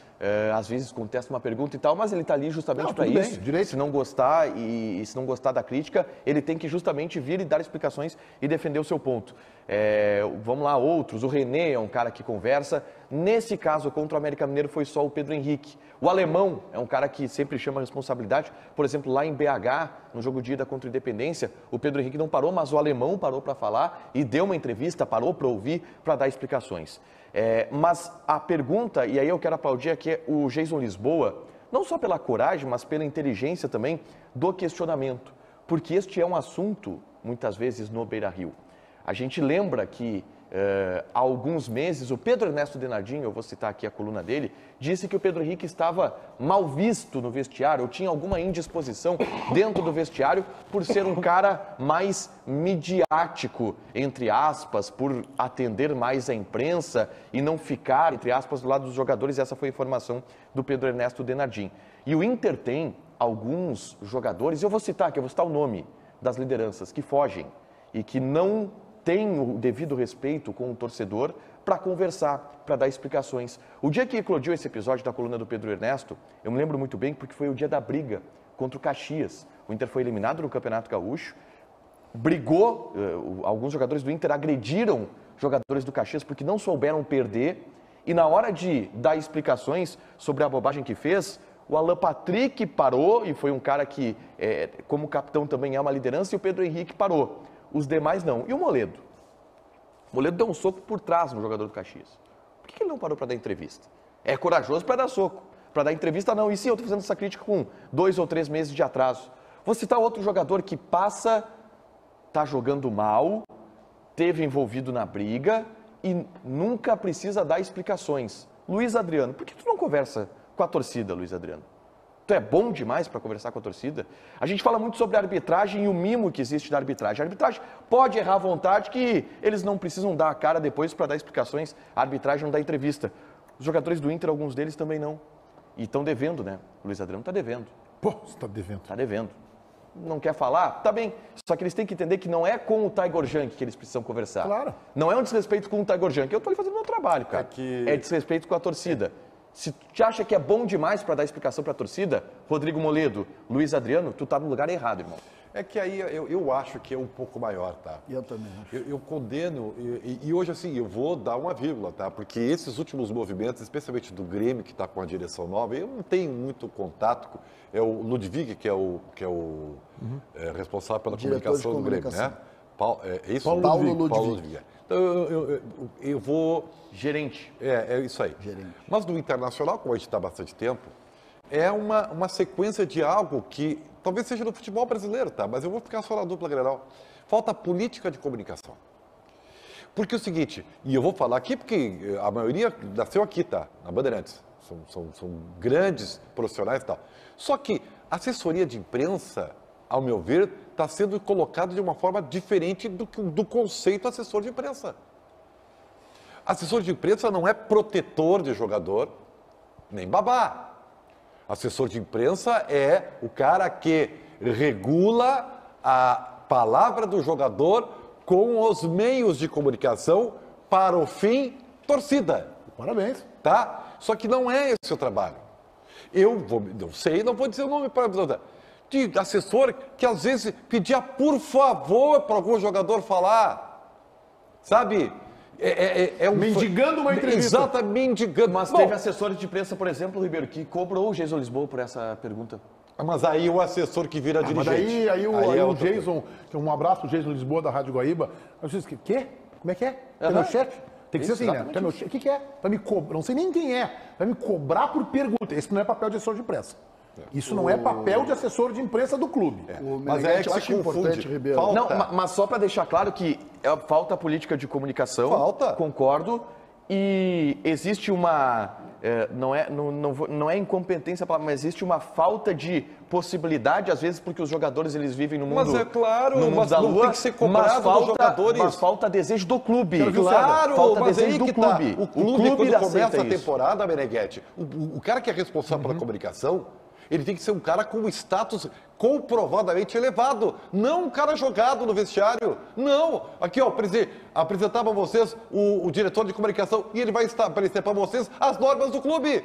às vezes contesta uma pergunta e tal, mas ele tá ali justamente para isso. Direito. Se não gostar e se não gostar da crítica, ele tem que justamente vir e dar explicações e defender o seu ponto. Vamos lá, outros. O René é um cara que conversa. Nesse caso, contra o América Mineiro, foi só o Pedro Henrique. O Alemão é um cara que sempre chama a responsabilidade. Por exemplo, lá em BH, no jogo de ida contra o Independência, o Pedro Henrique não parou, mas o Alemão parou para falar e deu uma entrevista, parou para ouvir, para dar explicações. Mas a pergunta, e aí eu quero aplaudir aqui o Jason Lisboa, não só pela coragem, mas pela inteligência também do questionamento. Porque este é um assunto, muitas vezes, no Beira-Rio. A gente lembra que há alguns meses, o Pedro Ernesto Denardinho, eu vou citar aqui a coluna dele, disse que o Pedro Henrique estava mal visto no vestiário, ou tinha alguma indisposição dentro do vestiário por ser um cara mais midiático, entre aspas, por atender mais a imprensa e não ficar, entre aspas, do lado dos jogadores. Essa foi a informação do Pedro Ernesto Denardinho. E o Inter tem alguns jogadores, eu vou citar o nome das lideranças, que fogem e que não tem o devido respeito com o torcedor para conversar, para dar explicações. O dia que eclodiu esse episódio da coluna do Pedro Ernesto, eu me lembro muito bem porque foi o dia da briga contra o Caxias. O Inter foi eliminado no Campeonato Gaúcho, brigou, alguns jogadores do Inter agrediram jogadores do Caxias porque não souberam perder, e na hora de dar explicações sobre a bobagem que fez, o Alan Patrick parou, e foi um cara que, como capitão, também é uma liderança, e o Pedro Henrique parou. Os demais não. E o Moledo? O Moledo deu um soco por trás no jogador do Caxias. Por que ele não parou para dar entrevista? É corajoso para dar soco. Para dar entrevista, não. E sim, eu estou fazendo essa crítica com 2 ou 3 meses de atraso. Vou citar outro jogador que está jogando mal, teve envolvido na briga e nunca precisa dar explicações. Luiz Adriano. Por que tu não conversa com a torcida, Luiz Adriano? Tu é bom demais para conversar com a torcida? A gente fala muito sobre a arbitragem e o mimo que existe da arbitragem. A arbitragem pode errar à vontade, que eles não precisam dar a cara depois para dar explicações. A arbitragem não dá entrevista. Os jogadores do Inter, alguns deles também não. E estão devendo, né? O Luiz Adriano está devendo. Pô, você está devendo. Está devendo. Não quer falar? Tá bem. Só que eles têm que entender que não é com o Tiger Junk que eles precisam conversar. Claro. Não é um desrespeito com o Tiger Junk. Eu estou ali fazendo o meu trabalho, cara. É desrespeito com a torcida. Se tu acha que é bom demais para dar explicação para a torcida, Rodrigo Moledo, Luiz Adriano, tu tá no lugar errado, irmão. É que aí eu acho que é um pouco maior, tá? Eu também acho. Eu condeno, e hoje assim, eu vou dar uma vírgula, tá? Porque esses últimos movimentos, especialmente do Grêmio, que está com a direção nova, eu não tenho muito contato. É o Ludwig, que é o responsável pela comunicação do Grêmio, né? É isso? Paulo Ludwig. Então, eu vou... Gerente. É isso aí. Gerente. Mas no Internacional, como a gente está há bastante tempo, é uma sequência de algo que talvez seja no futebol brasileiro, tá? Mas eu vou ficar só na dupla Grenal. Falta política de comunicação. Porque é o seguinte, e eu vou falar aqui porque a maioria nasceu aqui, tá? Na Bandeirantes. São grandes profissionais e tal. Só que a assessoria de imprensa, ao meu ver, está sendo colocada de uma forma diferente do conceito assessor de imprensa. Assessor de imprensa não é protetor de jogador, nem babá. Assessor de imprensa é o cara que regula a palavra do jogador com os meios de comunicação para o fim torcida. Parabéns. Tá? Só que não é esse o trabalho. Não vou dizer o nome para de assessor que às vezes pedia por favor para algum jogador falar. Sabe? Mendigando uma entrevista. Exatamente, mendigando. Mas teve assessor de imprensa, por exemplo, Ribeiro, que cobrou o Jason Lisboa por essa pergunta. Mas aí o assessor que vira dirigente. Mas aí o Jason, um abraço, o Jason Lisboa da Rádio Guaíba. Eu disse, quê? Como é que é? Quer meu chefe? Tem que ser assim, né? Quer meu chefe? O que é? Vai me cobrar, não sei nem quem é. Vai me cobrar por pergunta. Esse não é papel de assessor de imprensa. Isso não é papel de assessor de imprensa do clube. Mas que eu acho importante, Ribeiro. Não, mas só para deixar claro que falta política de comunicação. Falta. Concordo. E existe uma não é incompetência, mas existe uma falta de possibilidade, às vezes, porque os jogadores eles vivem no mundo, mas é claro, no mundo mas da não lua, tem que ser cobrado dos jogadores. Mas falta desejo do clube. Claro, falta mas desejo aí do que clube. tá. O clube quando começa a isso. temporada, Meneghetti, o cara que é responsável pela comunicação, ele tem que ser um cara com status comprovadamente elevado. Não um cara jogado no vestiário. Não. Aqui, ó, apresentava a vocês o diretor de comunicação e ele vai estabelecer para vocês as normas do clube.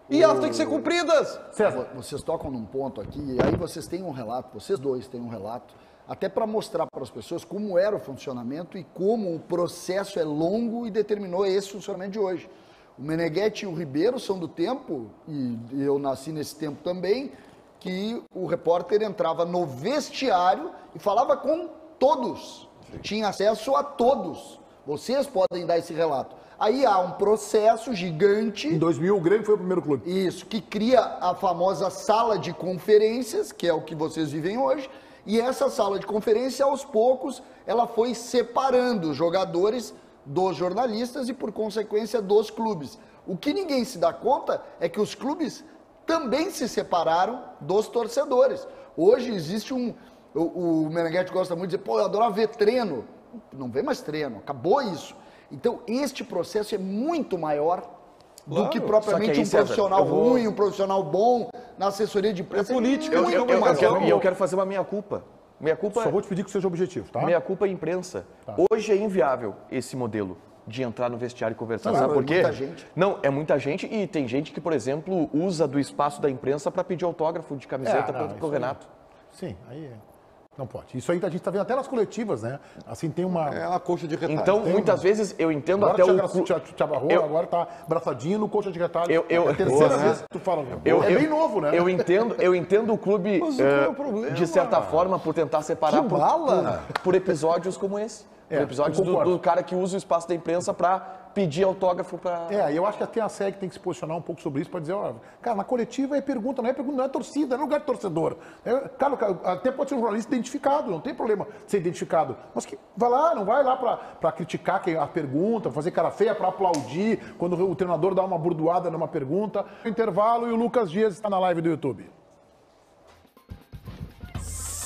E elas têm que ser cumpridas. César, vocês tocam num ponto aqui, e aí vocês têm um relato, vocês dois têm um relato, até para mostrar para as pessoas como era o funcionamento e como o processo é longo e determinou esse funcionamento de hoje. O Meneghetti e o Ribeiro são do tempo, e eu nasci nesse tempo também, que o repórter entrava no vestiário e falava com todos. Tinha acesso a todos. Vocês podem dar esse relato. Aí há um processo gigante. Em 2000 o Grêmio foi o primeiro clube. Isso, que cria a famosa sala de conferências, que é o que vocês vivem hoje. E essa sala de conferência, aos poucos, ela foi separando os jogadores dos jornalistas e, por consequência, dos clubes. O que ninguém se dá conta é que os clubes também se separaram dos torcedores. Hoje existe o Meneghetti gosta muito de dizer, pô, eu adorava ver treino. Não vê mais treino, acabou isso. Então, este processo é muito maior do que propriamente um profissional ruim, um profissional bom, na assessoria de imprensa. É política. Eu quero fazer uma meia-culpa. Só vou te pedir que seja objetivo, tá? Meia-culpa é imprensa. Tá. Hoje é inviável esse modelo de entrar no vestiário e conversar. Sabe por quê? É muita gente. Não, é muita gente e tem gente que, por exemplo, usa do espaço da imprensa para pedir autógrafo de camiseta para o Renato. Sim, aí não pode. Isso aí a gente está vendo até nas coletivas, né? Assim, tem uma... É uma coxa de retalho. Então, muitas vezes, eu entendo agora até o Thiago Arroa agora tá abraçadinho no coxa de retalho. É a terceira vez que tu fala. É bem novo, né? Eu entendo o clube, de certa forma, por tentar separar por episódios como esse. Por episódios do cara que usa o espaço da imprensa para pedir autógrafo para... eu acho que até a SEG tem que se posicionar um pouco sobre isso para dizer, ó, cara, na coletiva é pergunta, não é torcida, não é lugar de torcedor. Cara, até pode ser um jornalista identificado, não tem problema ser identificado. Mas que vai lá, não vai lá para criticar a pergunta, fazer cara feia para aplaudir quando o treinador dá uma burdoada numa pergunta. Intervalo e o Lucas Dias está na live do YouTube.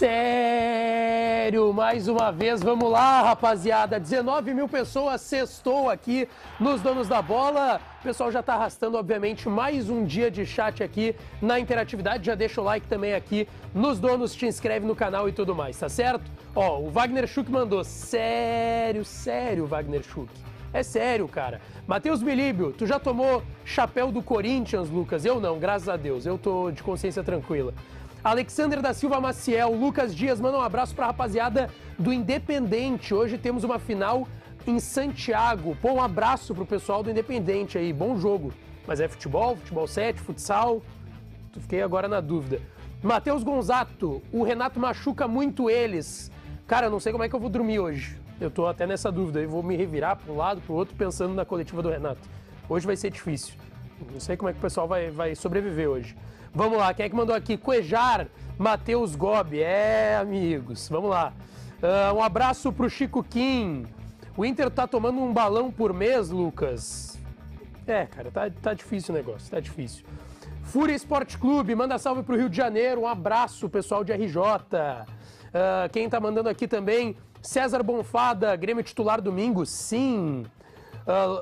Sério, mais uma vez, vamos lá, rapaziada, 19 mil pessoas, sextou aqui nos Donos da Bola, o pessoal já tá arrastando, obviamente, mais um dia de chat aqui na interatividade, já deixa o like também aqui nos Donos, te inscreve no canal e tudo mais, tá certo? Ó, o Wagner Schuch mandou, sério, Wagner Schuch, é sério, cara. Matheus Bilíbio, tu já tomou chapéu do Corinthians, Lucas? Eu não, graças a Deus, eu tô de consciência tranquila. Alexander da Silva Maciel, Lucas Dias, manda um abraço pra rapaziada do Independente. Hoje temos uma final em Santiago. Pô, um abraço pro pessoal do Independente aí, bom jogo. Mas é futebol 7, futsal? Fiquei agora na dúvida. Matheus Gonzato, o Renato machuca muito eles. Cara, eu não sei como é que eu vou dormir hoje. Eu tô até nessa dúvida, eu vou me revirar pra um lado, pro outro, pensando na coletiva do Renato. Hoje vai ser difícil. Não sei como é que o pessoal vai sobreviver hoje. Vamos lá, quem é que mandou aqui? Cuejar, Matheus Gobi. Amigos, vamos lá. Um abraço pro Chico Kim. O Inter tá tomando um balão por mês, Lucas? Cara, tá difícil o negócio, tá difícil. Fúria Esporte Clube, manda salve pro Rio de Janeiro. Um abraço, pessoal de RJ. Quem tá mandando aqui também? César Bonfada, Grêmio titular domingo? Sim.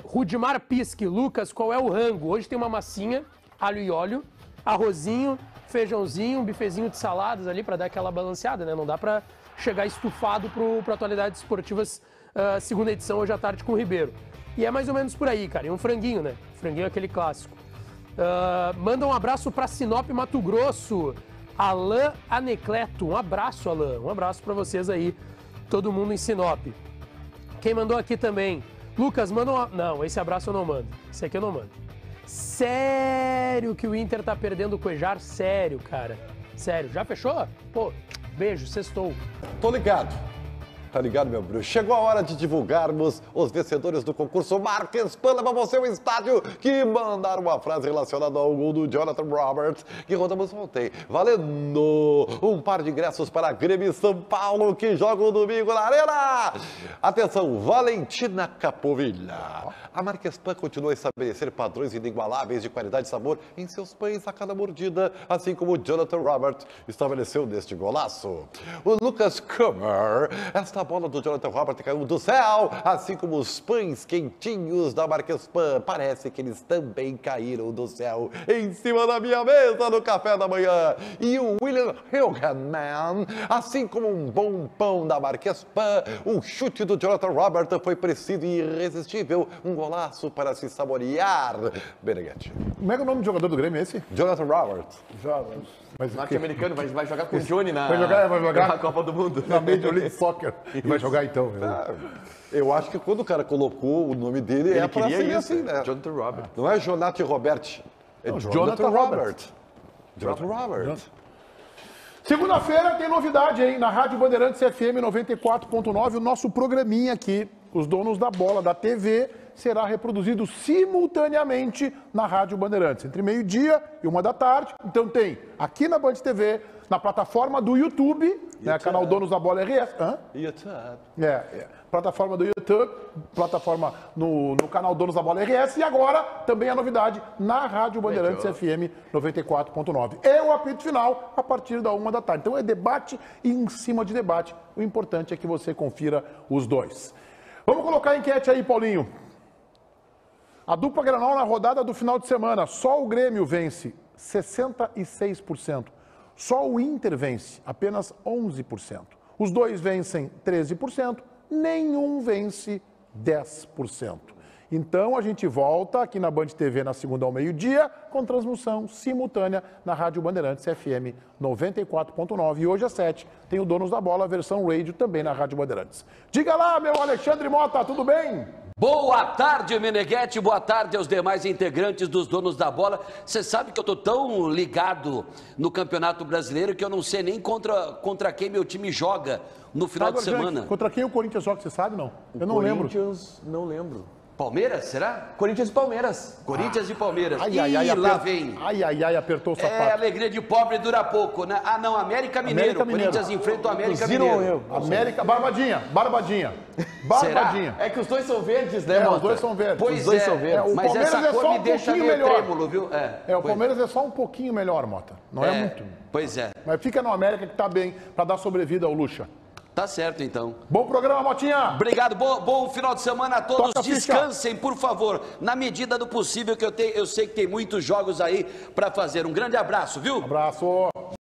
Rudimar Pisque, Lucas, qual é o rango? Hoje tem uma massinha, alho e óleo, arrozinho, feijãozinho, um bifezinho de saladas ali para dar aquela balanceada, né? Não dá para chegar estufado para Atualidades Esportivas, segunda edição, hoje à tarde com o Ribeiro. E é mais ou menos por aí, cara. E um franguinho, né? Franguinho é aquele clássico. Manda um abraço para Sinop, Mato Grosso. Alain Anecleto. Um abraço, Alain. Um abraço para vocês aí. Todo mundo em Sinop. Quem mandou aqui também? Lucas, manda um... Não, esse abraço eu não mando. Esse aqui eu não mando. Sério que o Inter tá perdendo o Cuejar? Sério, cara. Sério. Já fechou? Pô, beijo, sextou. Tô ligado. Tá ligado, meu bruxo? Chegou a hora de divulgarmos os vencedores do concurso Marquespan. Leva você ao estádio que mandaram uma frase relacionada ao gol do Jonathan Roberts, que rodamos ontem. Valendo um par de ingressos para Grêmio e São Paulo, que jogam domingo na Arena. Atenção, Valentina Capovilla. A Marquespan continua a estabelecer padrões inigualáveis de qualidade e sabor em seus pães a cada mordida, assim como o Jonathan Roberts estabeleceu neste golaço. O Lucas Kummer, esta bola do Jonathan Roberts caiu do céu, assim como os pães quentinhos da Marquespan. Parece que eles também caíram do céu em cima da minha mesa no café da manhã. E o William Hilgenman, assim como um bom pão da Marquespan, um chute do Jonathan Roberts foi preciso e irresistível. Um golaço para se saborear. Beneguete. Como é que é o nome do jogador do Grêmio esse? Jonathan Roberts. Mas norte-americano, vai jogar com o Johnny na Copa do Mundo. Na Major League Soccer. Vai jogar então. Eu acho que quando o cara colocou o nome dele, é pra ser assim, né? Jonathan Roberts. Não é Jonathan Robert, é Jonathan Roberts. Jonathan Roberts. Segunda-feira tem novidade, hein? Na Rádio Bandeirantes FM 94.9, o nosso programinha aqui, Os Donos da Bola da TV, será reproduzido simultaneamente na Rádio Bandeirantes, entre meio-dia e 1h. Então tem aqui na Band TV, na plataforma do YouTube, né, canal Donos da Bola RS. YouTube. Plataforma do YouTube, plataforma no canal Donos da Bola RS e agora também a novidade na Rádio Bandeirantes FM 94.9. É o apito final a partir da 1h. Então é debate e em cima de debate. O importante é que você confira os dois. Vamos colocar a enquete aí, Paulinho. A dupla Grenal na rodada do final de semana, só o Grêmio vence 66%. Só o Inter vence apenas 11%. Os dois vencem 13%, nenhum vence 10%. Então a gente volta aqui na Band TV na segunda ao meio-dia, com transmissão simultânea na Rádio Bandeirantes FM 94.9. E hoje às 7 tem o Donos da Bola, versão radio, também na Rádio Bandeirantes. Diga lá, meu Alexandre Mota, tudo bem? Boa tarde, Meneghetti. Boa tarde aos demais integrantes dos Donos da Bola. Você sabe que eu tô tão ligado no Campeonato Brasileiro que eu não sei nem contra quem meu time joga no final de semana. Contra quem o Corinthians joga, você sabe, não? Eu não lembro. Corinthians, não lembro. Palmeiras, será? Corinthians e Palmeiras. Corinthians e Palmeiras. Lá vem. Apertou o sapato. É, alegria de pobre dura pouco, né? Ah, não, América Mineiro. Corinthians enfrenta o América Mineiro. América, Barbadinha. Será? É que os dois são verdes, né, os dois são verdes. Pois mas essa cor me deixa meio trêmulo, viu? O Palmeiras é só um pouquinho melhor, Mota. Não é muito. Pois é. Mas fica no América que tá bem, pra dar sobrevida ao Lucha. Tá certo, então. Bom programa, Motinha. Obrigado, bom final de semana a todos. Descansem, por favor, na medida do possível, que eu sei que tem muitos jogos aí para fazer. Um grande abraço, viu? Abraço.